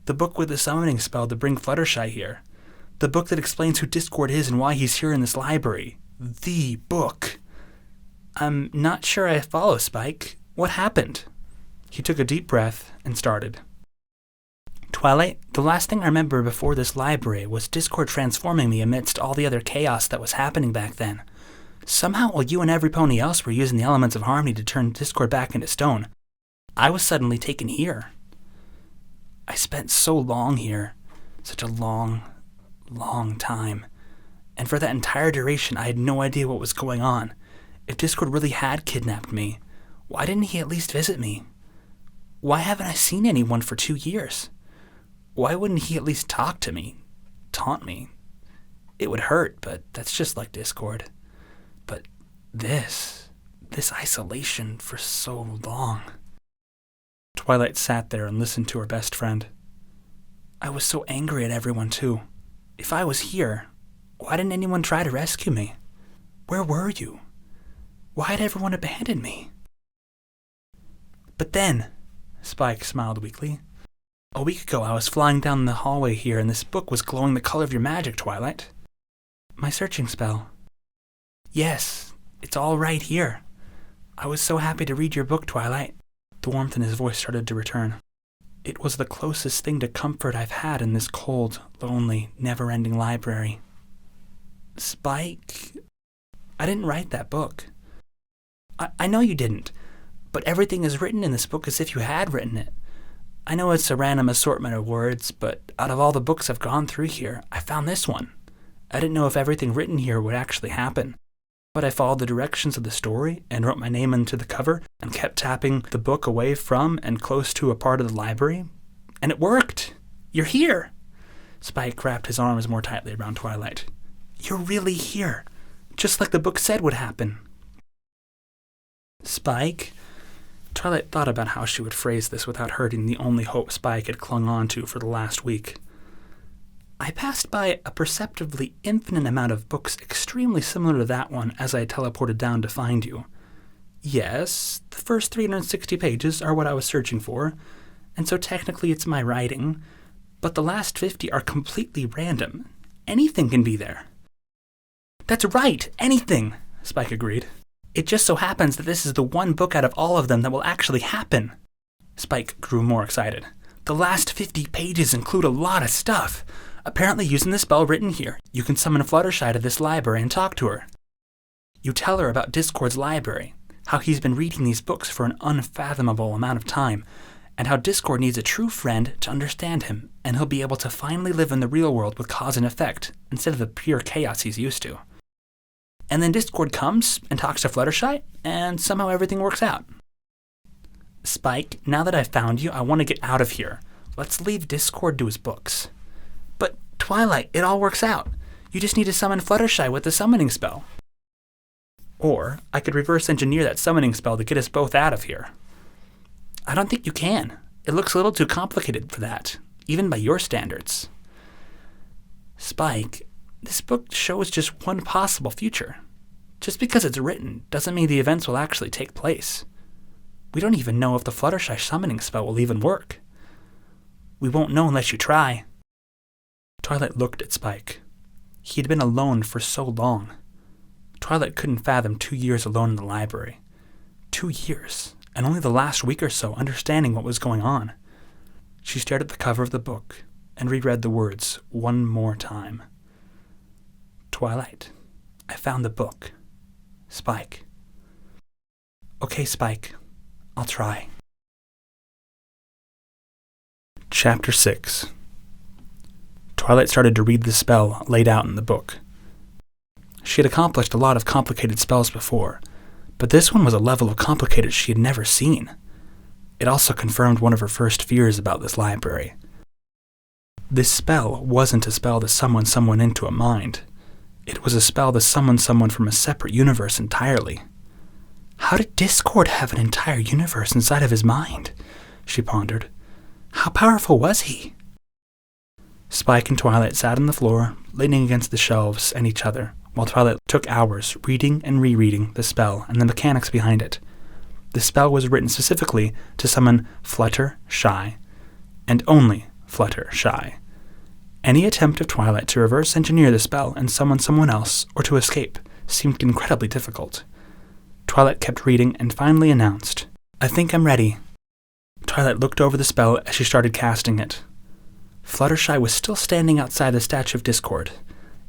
The book with the summoning spell to bring Fluttershy here. The book that explains who Discord is and why he's here in this library. The book. I'm not sure I follow, Spike. What happened? He took a deep breath and started. Twilight, the last thing I remember before this library was Discord transforming me amidst all the other chaos that was happening back then. Somehow, while you and every pony else were using the elements of harmony to turn Discord back into stone, I was suddenly taken here. I spent so long here, such a long, long time, and for that entire duration I had no idea what was going on. If Discord really had kidnapped me, why didn't he at least visit me? Why haven't I seen anyone for 2 years? Why wouldn't he at least talk to me, taunt me? It would hurt, but that's just like Discord. But this this isolation for so long. Twilight sat there and listened to her best friend. I was so angry at everyone, too. If I was here, why didn't anyone try to rescue me? Where were you? Why had everyone abandoned me? But then, Spike smiled weakly, a week ago I was flying down the hallway here and this book was glowing the color of your magic, Twilight. My searching spell. Yes, it's all right here. I was so happy to read your book, Twilight. The warmth in his voice started to return. It was the closest thing to comfort I've had in this cold, lonely, never-ending library. Spike, I didn't write that book. I know you didn't, but everything is written in this book as if you had written it. I know it's a random assortment of words, but out of all the books I've gone through here, I found this one. I didn't know if everything written here would actually happen, but I followed the directions of the story and wrote my name into the cover and kept tapping the book away from and close to a part of the library, and it worked. You're here. Spike wrapped his arms more tightly around Twilight. You're really here, just like the book said would happen. Spike? Twilight thought about how she would phrase this without hurting the only hope Spike had clung on to for the last week. I passed by a perceptibly infinite amount of books extremely similar to that one as I teleported down to find you. Yes, the first 360 pages are what I was searching for, and so technically it's my writing, but the last 50 are completely random. Anything can be there. That's right, anything, Spike agreed. It just so happens that this is the one book out of all of them that will actually happen. Spike grew more excited. The last 50 pages include a lot of stuff. Apparently using the spell written here, you can summon Fluttershy to this library and talk to her. You tell her about Discord's library, how he's been reading these books for an unfathomable amount of time, and how Discord needs a true friend to understand him, and he'll be able to finally live in the real world with cause and effect, instead of the pure chaos he's used to. And then Discord comes and talks to Fluttershy, and somehow everything works out. Spike, now that I've found you, I want to get out of here. Let's leave Discord to his books. But, Twilight, it all works out. You just need to summon Fluttershy with the summoning spell. Or, I could reverse engineer that summoning spell to get us both out of here. I don't think you can. It looks a little too complicated for that, even by your standards. Spike, this book shows just one possible future. Just because it's written doesn't mean the events will actually take place. We don't even know if the Fluttershy summoning spell will even work. We won't know unless you try. Twilight looked at Spike. He'd been alone for so long. Twilight couldn't fathom 2 years alone in the library. 2 years, and only the last week or so understanding what was going on. She stared at the cover of the book and reread the words one more time. Twilight, I found the book. Spike. Okay, Spike, I'll try. Chapter 6. Twilight started to read the spell laid out in the book. She had accomplished a lot of complicated spells before, but this one was a level of complicated she had never seen. It also confirmed one of her first fears about this library. This spell wasn't a spell to summon someone into a mind. It was a spell to summon someone from a separate universe entirely. How did Discord have an entire universe inside of his mind? She pondered. How powerful was he? Spike and Twilight sat on the floor, leaning against the shelves and each other, while Twilight took hours reading and rereading the spell and the mechanics behind it. The spell was written specifically to summon Fluttershy, and only Fluttershy. Any attempt of Twilight to reverse engineer the spell and summon someone else, or to escape, seemed incredibly difficult. Twilight kept reading and finally announced, I think I'm ready. Twilight looked over the spell as she started casting it. Fluttershy was still standing outside the statue of Discord.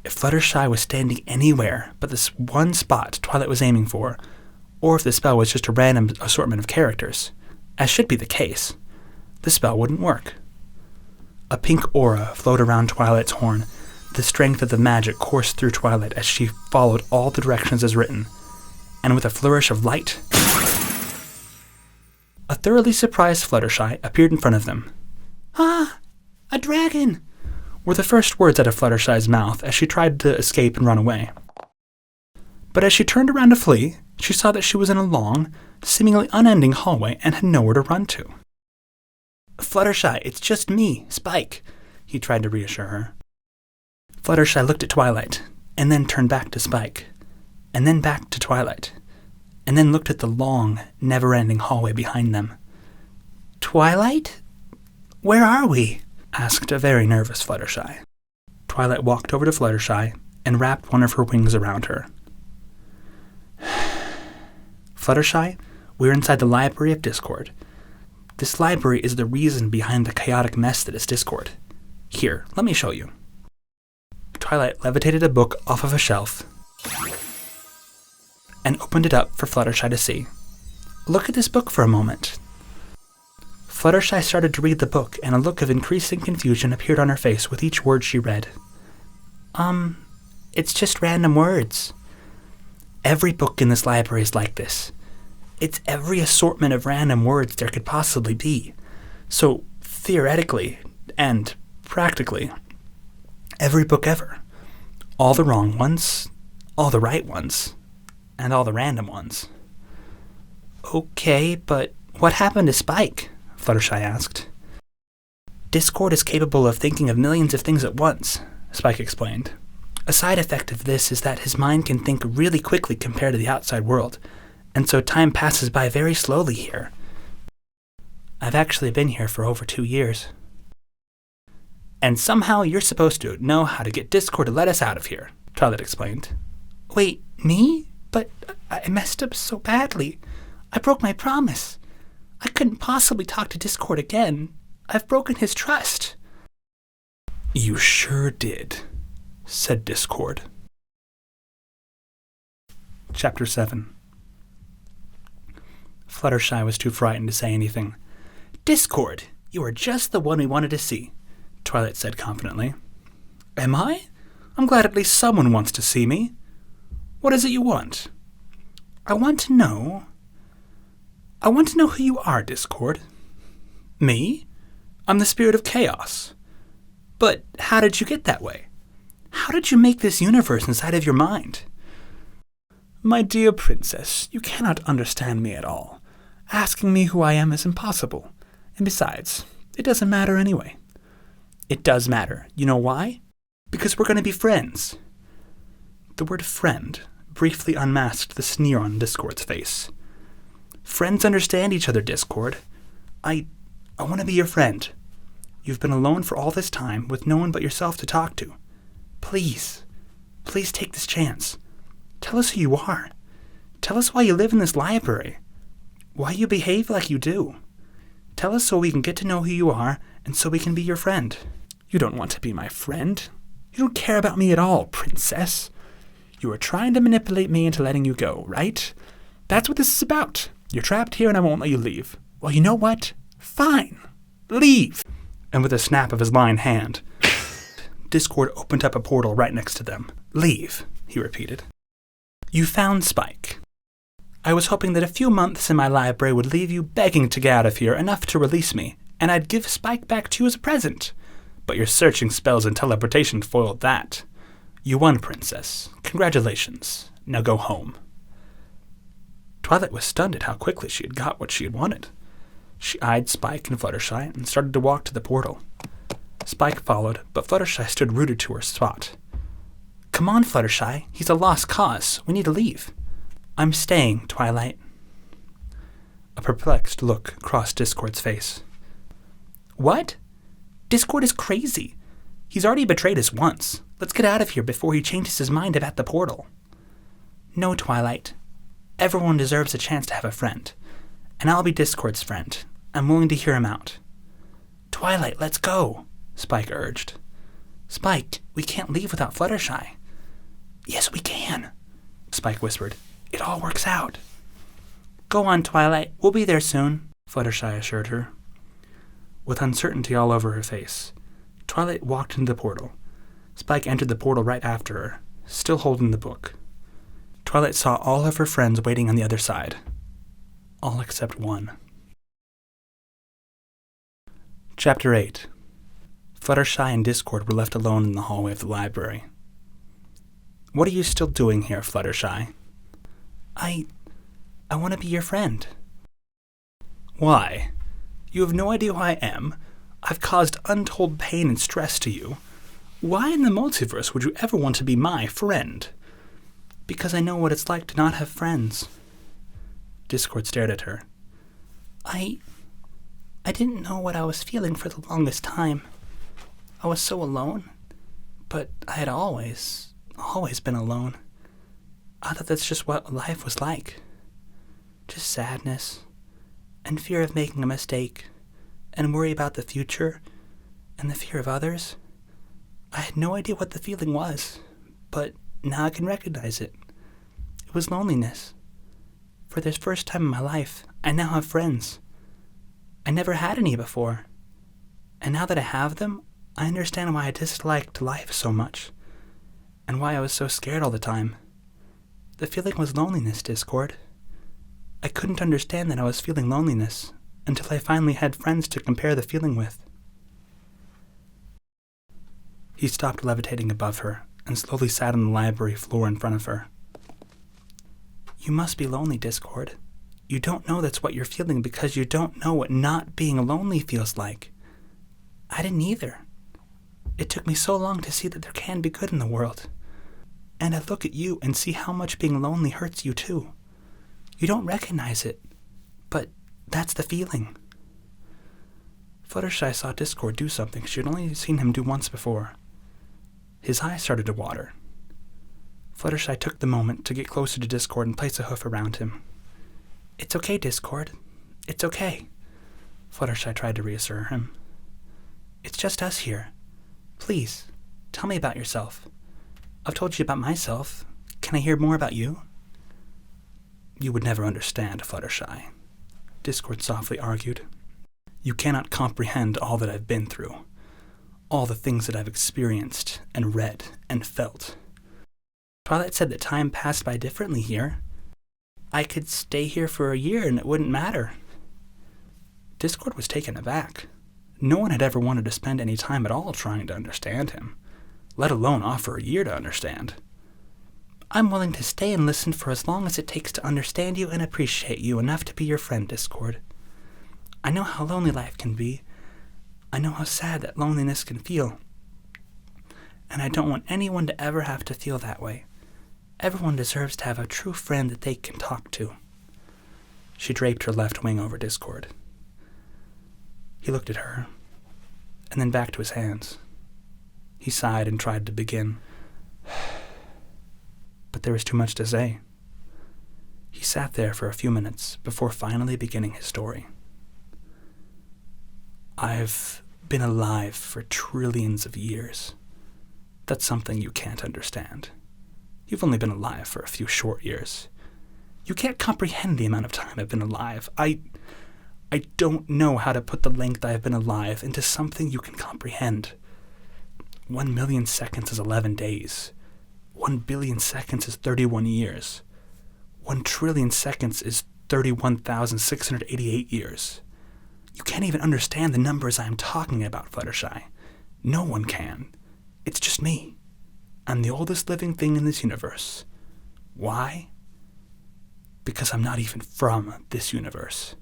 If Fluttershy was standing anywhere but this one spot Twilight was aiming for, or if the spell was just a random assortment of characters, as should be the case, the spell wouldn't work. A pink aura flowed around Twilight's horn. The strength of the magic coursed through Twilight as she followed all the directions as written, and with a flourish of light, a thoroughly surprised Fluttershy appeared in front of them. Ah! A dragon! Were the first words out of Fluttershy's mouth as she tried to escape and run away. But as she turned around to flee, she saw that she was in a long, seemingly unending hallway and had nowhere to run to. "Fluttershy, it's just me, Spike," he tried to reassure her. Fluttershy looked at Twilight, and then turned back to Spike, and then back to Twilight, and then looked at the long, never-ending hallway behind them. "Twilight? Where are we?" asked a very nervous Fluttershy. Twilight walked over to Fluttershy and wrapped one of her wings around her. "Fluttershy, we're inside the Library of Discord. This library is the reason behind the chaotic mess that is Discord. Here, let me show you." Twilight levitated a book off of a shelf and opened it up for Fluttershy to see. "Look at this book for a moment." Fluttershy started to read the book, and a look of increasing confusion appeared on her face with each word she read. It's just random words." "Every book in this library is like this. It's every assortment of random words there could possibly be. So, theoretically, and practically, every book ever. All the wrong ones, all the right ones, and all the random ones." "Okay, but what happened to Spike?" Fluttershy asked. "Discord is capable of thinking of millions of things at once," Spike explained. "A side effect of this is that his mind can think really quickly compared to the outside world, and so time passes by very slowly here. I've actually been here for over 2 years." "And somehow you're supposed to know how to get Discord to let us out of here," Twilight explained. "Wait, me? But I messed up so badly. I broke my promise. I couldn't possibly talk to Discord again. I've broken his trust." "You sure did," said Discord. Chapter 7. Fluttershy was too frightened to say anything. "Discord, you are just the one we wanted to see," Twilight said confidently. "Am I? I'm glad at least someone wants to see me. What is it you want?" I want to know who you are, Discord." "Me? I'm the spirit of chaos." "But how did you get that way? How did you make this universe inside of your mind?" "My dear princess, you cannot understand me at all. Asking me who I am is impossible. And besides, it doesn't matter anyway." "It does matter. You know why? Because we're going to be friends." The word friend briefly unmasked the sneer on Discord's face. "Friends understand each other, Discord. I want to be your friend. You've been alone for all this time with no one but yourself to talk to. Please take this chance. Tell us who you are. Tell us why you live in this library. Why you behave like you do. Tell us so we can get to know who you are and so we can be your friend." "You don't want to be my friend. You don't care about me at all, princess. You are trying to manipulate me into letting you go, right? That's what this is about. You're trapped here and I won't let you leave. Well, you know what? Fine. Leave." And with a snap of his lion hand, Discord opened up a portal right next to them. "Leave," he repeated. "You found Spike. I was hoping that a few months in my library would leave you begging to get out of here enough to release me, and I'd give Spike back to you as a present. But your searching spells and teleportation foiled that. You won, princess. Congratulations. Now go home." Twilight was stunned at how quickly she had got what she had wanted. She eyed Spike and Fluttershy and started to walk to the portal. Spike followed, but Fluttershy stood rooted to her spot. "Come on, Fluttershy. He's a lost cause. We need to leave." "I'm staying, Twilight." A perplexed look crossed Discord's face. "What? Discord is crazy. He's already betrayed us once. Let's get out of here before he changes his mind about the portal." "No, Twilight. Everyone deserves a chance to have a friend. And I'll be Discord's friend. I'm willing to hear him out." "Twilight, let's go," Spike urged. "Spike, we can't leave without Fluttershy." "Yes, we can," Spike whispered. "It all works out." "Go on, Twilight. We'll be there soon," Fluttershy assured her. With uncertainty all over her face, Twilight walked into the portal. Spike entered the portal right after her, still holding the book. Twilight saw all of her friends waiting on the other side. All except one. Chapter 8. Fluttershy and Discord were left alone in the hallway of the library. "What are you still doing here, Fluttershy?" I want to be your friend. Why? You have no idea who I am. I've caused untold pain and stress to you. Why in the multiverse would you ever want to be my friend? Because I know what it's like to not have friends. Discord stared at her. I didn't know what I was feeling for the longest time. I was so alone. But I had always been alone. I thought that's just what life was like. Just sadness, and fear of making a mistake, and worry about the future, and the fear of others. I had no idea what the feeling was, but now I can recognize it. It was loneliness. For this first time in my life, I now have friends. I never had any before. And now that I have them, I understand why I disliked life so much, and why I was so scared all the time. The feeling was loneliness, Discord. I couldn't understand that I was feeling loneliness until I finally had friends to compare the feeling with. He stopped levitating above her and slowly sat on the library floor in front of her. You must be lonely, Discord. You don't know that's what you're feeling because you don't know what not being lonely feels like. I didn't either. It took me so long to see that there can be good in the world. And I look at you and see how much being lonely hurts you too. You don't recognize it, but that's the feeling. Fluttershy saw Discord do something she had only seen him do once before. His eyes started to water. Fluttershy took the moment to get closer to Discord and place a hoof around him. It's okay, Discord. It's okay. Fluttershy tried to reassure him. It's just us here. Please, tell me about yourself. I've told you about myself. Can I hear more about you? You would never understand, Fluttershy, Discord softly argued. You cannot comprehend all that I've been through, all the things that I've experienced and read and felt. Twilight said that time passed by differently here. I could stay here for a year and it wouldn't matter. Discord was taken aback. No one had ever wanted to spend any time at all trying to understand him, let alone offer a year to understand. I'm willing to stay and listen for as long as it takes to understand you and appreciate you enough to be your friend, Discord. I know how lonely life can be. I know how sad that loneliness can feel. And I don't want anyone to ever have to feel that way. Everyone deserves to have a true friend that they can talk to. She draped her left wing over Discord. He looked at her, and then back to his hands. He sighed and tried to begin. But there was too much to say. He sat there for a few minutes before finally beginning his story. I've been alive for trillions of years. That's something you can't understand. You've only been alive for a few short years. You can't comprehend the amount of time I've been alive. I don't know how to put the length I've been alive into something you can comprehend. 1 million seconds is 11 days. 1 billion seconds is 31 years. 1 trillion seconds is 31,688 years. You can't even understand the numbers I'm talking about, Fluttershy. No one can. It's just me. I'm the oldest living thing in this universe. Why? Because I'm not even from this universe.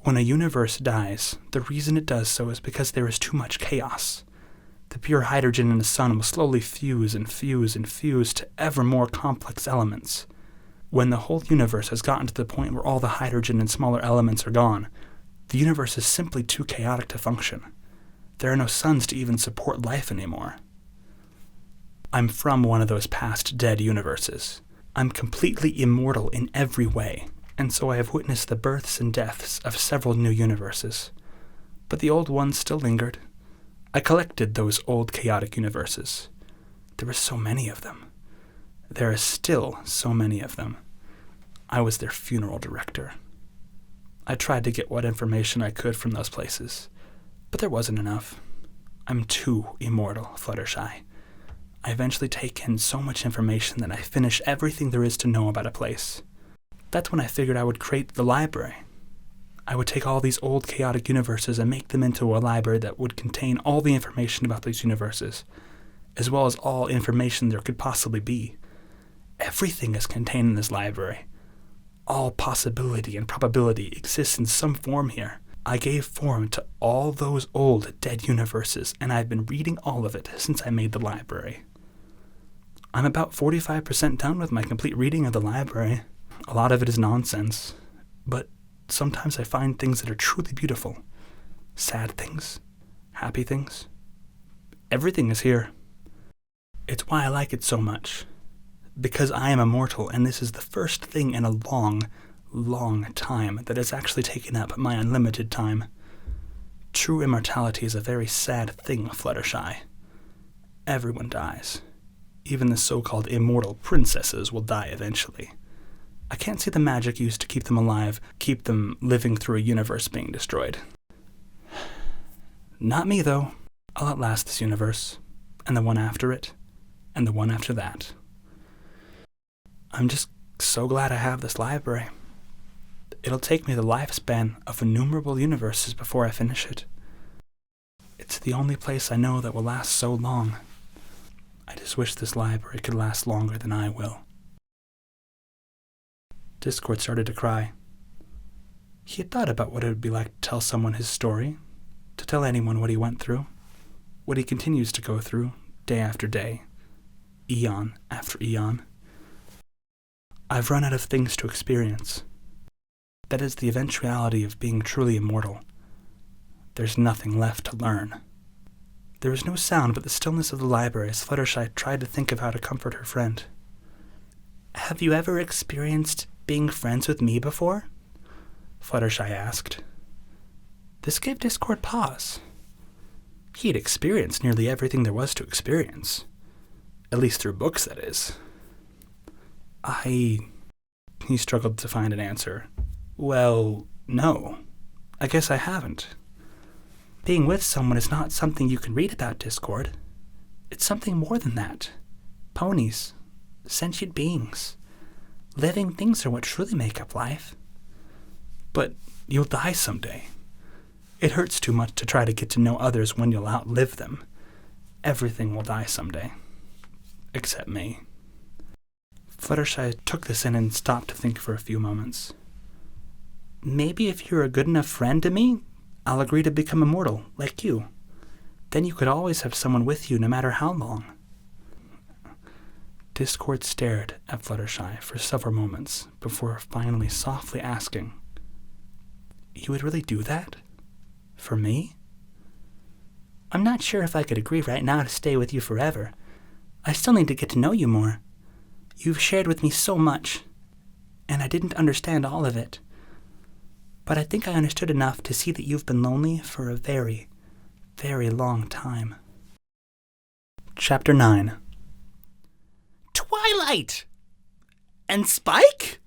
When a universe dies, the reason it does so is because there is too much chaos. The pure hydrogen in the sun will slowly fuse and fuse and fuse to ever more complex elements. When the whole universe has gotten to the point where all the hydrogen and smaller elements are gone, the universe is simply too chaotic to function. There are no suns to even support life anymore. I'm from one of those past dead universes. I'm completely immortal in every way, and so I have witnessed the births and deaths of several new universes. But the old ones still lingered. I collected those old chaotic universes. There were so many of them. There are still so many of them. I was their funeral director. I tried to get what information I could from those places, but there wasn't enough. I'm too immortal, Fluttershy. I eventually take in so much information that I finish everything there is to know about a place. That's when I figured I would create the library. I would take all these old chaotic universes and make them into a library that would contain all the information about these universes, as well as all information there could possibly be. Everything is contained in this library. All possibility and probability exists in some form here. I gave form to all those old, dead universes, and I've been reading all of it since I made the library. I'm about 45% done with my complete reading of the library. A lot of it is nonsense, but sometimes I find things that are truly beautiful. Sad things, happy things. Everything is here. It's why I like it so much. Because I am immortal, and this is the first thing in a long, long time that has actually taken up my unlimited time. True immortality is a very sad thing, Fluttershy. Everyone dies. Even the so-called immortal princesses will die eventually. I can't see the magic used to keep them alive, keep them living through a universe being destroyed. Not me, though. I'll outlast this universe, and the one after it, and the one after that. I'm just so glad I have this library. It'll take me the lifespan of innumerable universes before I finish it. It's the only place I know that will last so long. I just wish this library could last longer than I will. Discord started to cry. He had thought about what it would be like to tell someone his story, to tell anyone what he went through, what he continues to go through, day after day, eon after eon. I've run out of things to experience. That is the eventuality of being truly immortal. There's nothing left to learn. There was no sound but the stillness of the library as Fluttershy tried to think of how to comfort her friend. Have you ever experienced being friends with me before? Fluttershy asked. This gave Discord pause. He had experienced nearly everything there was to experience. At least through books, that is. He struggled to find an answer. Well, no. I guess I haven't. Being with someone is not something you can read about, Discord. It's something more than that. Ponies. Sentient beings. Living things are what truly make up life. But you'll die someday. It hurts too much to try to get to know others when you'll outlive them. Everything will die someday. Except me. Fluttershy took this in and stopped to think for a few moments. Maybe if you're a good enough friend to me, I'll agree to become immortal, like you. Then you could always have someone with you no matter how long. Discord stared at Fluttershy for several moments before finally softly asking, You would really do that? For me? I'm not sure if I could agree right now to stay with you forever. I still need to get to know you more. You've shared with me so much, and I didn't understand all of it. But I think I understood enough to see that you've been lonely for a very, very long time. Chapter 9. Twilight! And Spike?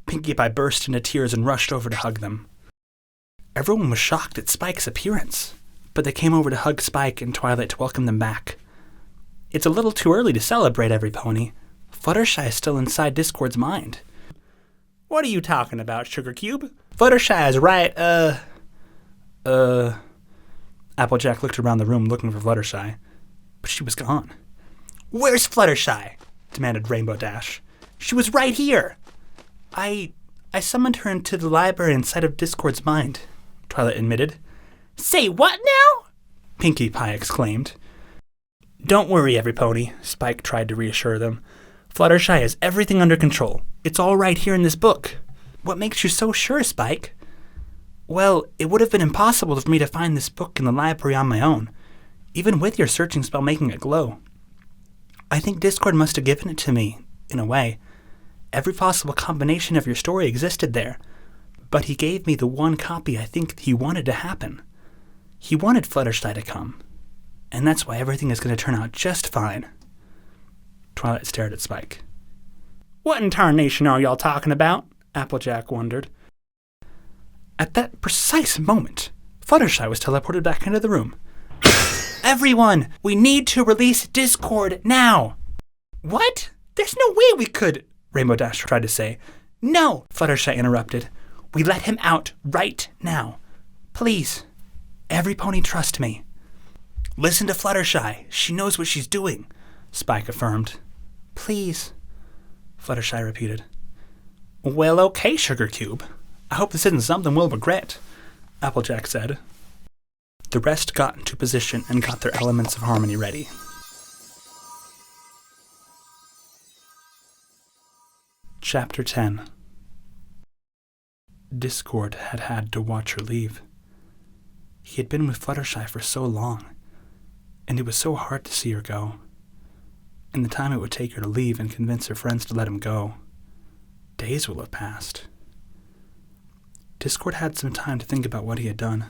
Pinkie Pie burst into tears and rushed over to hug them. Everyone was shocked at Spike's appearance, but they came over to hug Spike and Twilight to welcome them back. It's a little too early to celebrate, every pony. Fluttershy is still inside Discord's mind. What are you talking about, Sugar Cube? Fluttershy is right, Applejack looked around the room looking for Fluttershy, but she was gone. Where's Fluttershy? Demanded Rainbow Dash. She was right here. I summoned her into the library inside of Discord's mind, Twilight admitted. Say what now? Pinkie Pie exclaimed. Don't worry, every pony, Spike tried to reassure them. Fluttershy has everything under control. It's all right here in this book. What makes you so sure, Spike? Well, it would have been impossible for me to find this book in the library on my own, even with your searching spell making it glow. I think Discord must have given it to me, in a way. Every possible combination of your story existed there, but he gave me the one copy I think he wanted to happen. He wanted Fluttershy to come, and that's why everything is going to turn out just fine. Twilight stared at Spike. What in tarnation are y'all talking about? Applejack wondered. At that precise moment, Fluttershy was teleported back into the room. Everyone, we need to release Discord now. What? There's no way we could, Rainbow Dash tried to say. No, Fluttershy interrupted. We let him out right now. Please, every pony trust me. Listen to Fluttershy. She knows what she's doing, Spike affirmed. Please. Fluttershy repeated. Well, okay, Sugar Cube. I hope this isn't something we'll regret, Applejack said. The rest got into position and got their elements of harmony ready. Chapter 10. Discord had had to watch her leave. He had been with Fluttershy for so long, and it was so hard to see her go. And the time it would take her to leave and convince her friends to let him go. Days will have passed. Discord had some time to think about what he had done.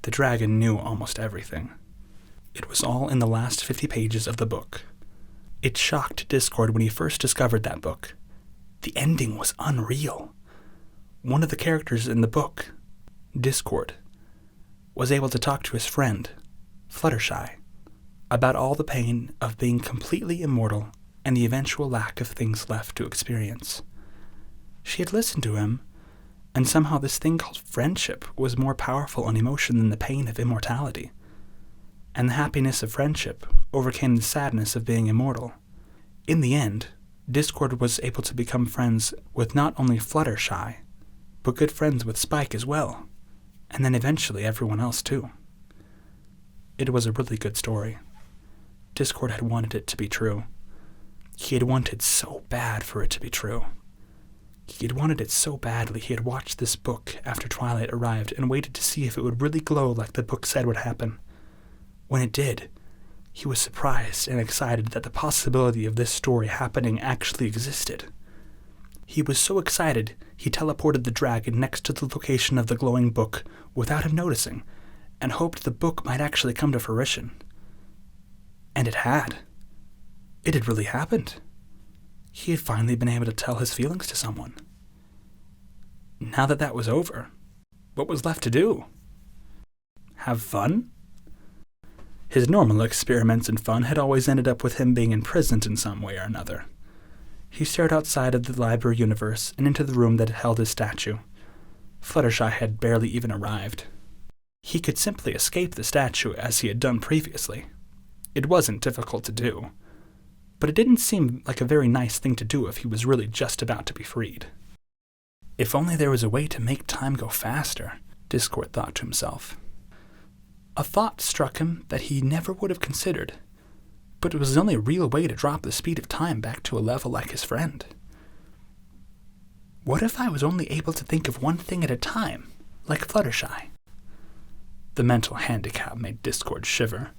The dragon knew almost everything. It was all in the last 50 pages of the book. It shocked Discord when he first discovered that book. The ending was unreal. One of the characters in the book, Discord, was able to talk to his friend, Fluttershy, about all the pain of being completely immortal and the eventual lack of things left to experience. She had listened to him, and somehow this thing called friendship was more powerful an emotion than the pain of immortality. And the happiness of friendship overcame the sadness of being immortal. In the end, Discord was able to become friends with not only Fluttershy, but good friends with Spike as well, and then eventually everyone else too. It was a really good story. Discord had wanted it to be true. He had wanted so bad for it to be true. He had wanted it so badly he had watched this book after Twilight arrived and waited to see if it would really glow like the book said would happen. When it did, he was surprised and excited that the possibility of this story happening actually existed. He was so excited he teleported the dragon next to the location of the glowing book without him noticing, and hoped the book might actually come to fruition. And it had. It had really happened. He had finally been able to tell his feelings to someone. Now that that was over, what was left to do? Have fun? His normal experiments and fun had always ended up with him being imprisoned in some way or another. He stared outside of the library universe and into the room that held his statue. Fluttershy had barely even arrived. He could simply escape the statue as he had done previously. It wasn't difficult to do, but it didn't seem like a very nice thing to do if he was really just about to be freed. If only there was a way to make time go faster, Discord thought to himself. A thought struck him that he never would have considered, but it was the only real way to drop the speed of time back to a level like his friend. What if I was only able to think of one thing at a time, like Fluttershy? The mental handicap made Discord shiver,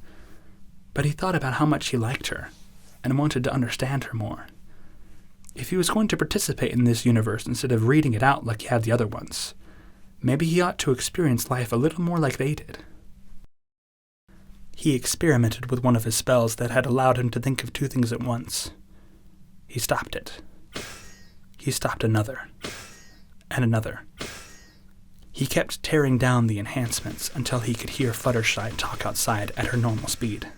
but he thought about how much he liked her and wanted to understand her more. If he was going to participate in this universe instead of reading it out like he had the other ones, maybe he ought to experience life a little more like they did. He experimented with one of his spells that had allowed him to think of two things at once. He stopped it. He stopped another. And another. He kept tearing down the enhancements until he could hear Fluttershy talk outside at her normal speed.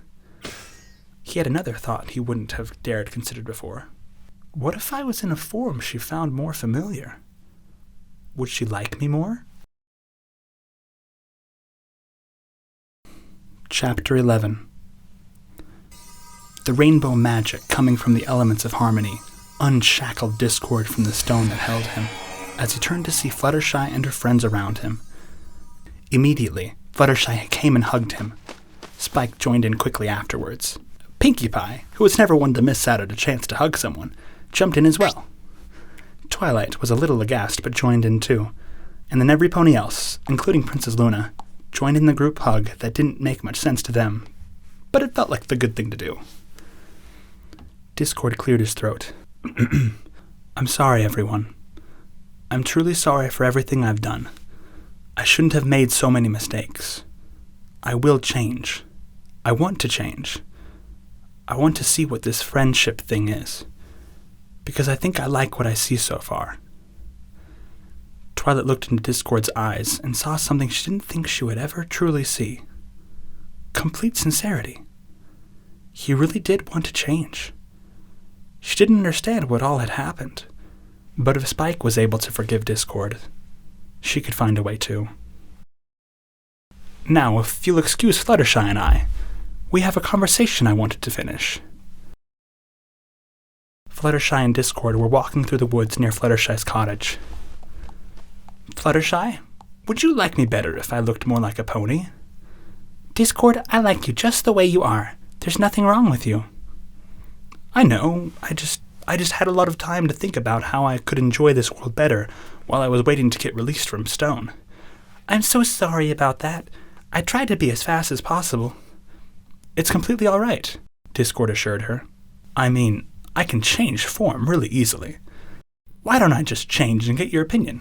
He had another thought he wouldn't have dared consider before. What if I was in a form she found more familiar? Would she like me more? Chapter 11. The rainbow magic coming from the elements of harmony unshackled Discord from the stone that held him, as he turned to see Fluttershy and her friends around him. Immediately, Fluttershy came and hugged him. Spike joined in quickly afterwards. Pinkie Pie, who was never one to miss out on a chance to hug someone, jumped in as well. Twilight was a little aghast but joined in too, and then every pony else, including Princess Luna, joined in the group hug that didn't make much sense to them, but it felt like the good thing to do. Discord cleared his throat. I'm sorry, everyone. I'm truly sorry for everything I've done. I shouldn't have made so many mistakes. I will change. I want to change. I want to see what this friendship thing is, because I think I like what I see so far. Twilight looked into Discord's eyes and saw something she didn't think she would ever truly see. Complete sincerity. He really did want to change. She didn't understand what all had happened, but if Spike was able to forgive Discord, she could find a way too. Now, if you'll excuse Fluttershy and I, we have a conversation I wanted to finish. Fluttershy and Discord were walking through the woods near Fluttershy's cottage. Fluttershy, would you like me better if I looked more like a pony? Discord, I like you just the way you are. There's nothing wrong with you. I know, I just had a lot of time to think about how I could enjoy this world better while I was waiting to get released from Stone. I'm so sorry about that. I tried to be as fast as possible. It's completely all right, Discord assured her. I mean, I can change form really easily. Why don't I just change and get your opinion?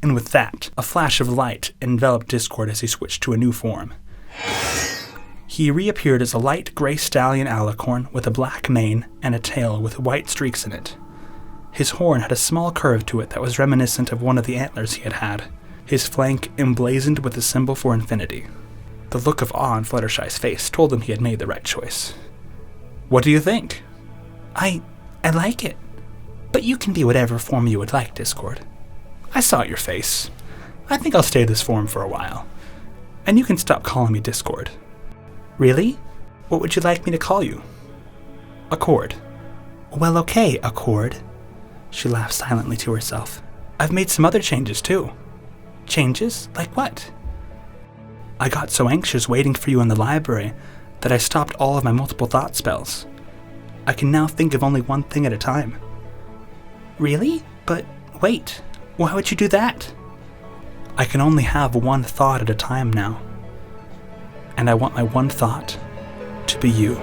And with that, a flash of light enveloped Discord as he switched to a new form. He reappeared as a light gray stallion alicorn with a black mane and a tail with white streaks in it. His horn had a small curve to it that was reminiscent of one of the antlers he had had, his flank emblazoned with the symbol for infinity. The look of awe on Fluttershy's face told him he had made the right choice. What do you think? I like it. But you can be whatever form you would like, Discord. I saw your face. I think I'll stay this form for a while. And you can stop calling me Discord. Really? What would you like me to call you? Accord. Well, okay, Accord. She laughed silently to herself. I've made some other changes, too. Changes? Like what? I got so anxious waiting for you in the library that I stopped all of my multiple thought spells. I can now think of only one thing at a time. Really? But wait, why would you do that? I can only have one thought at a time now. And I want my one thought to be you.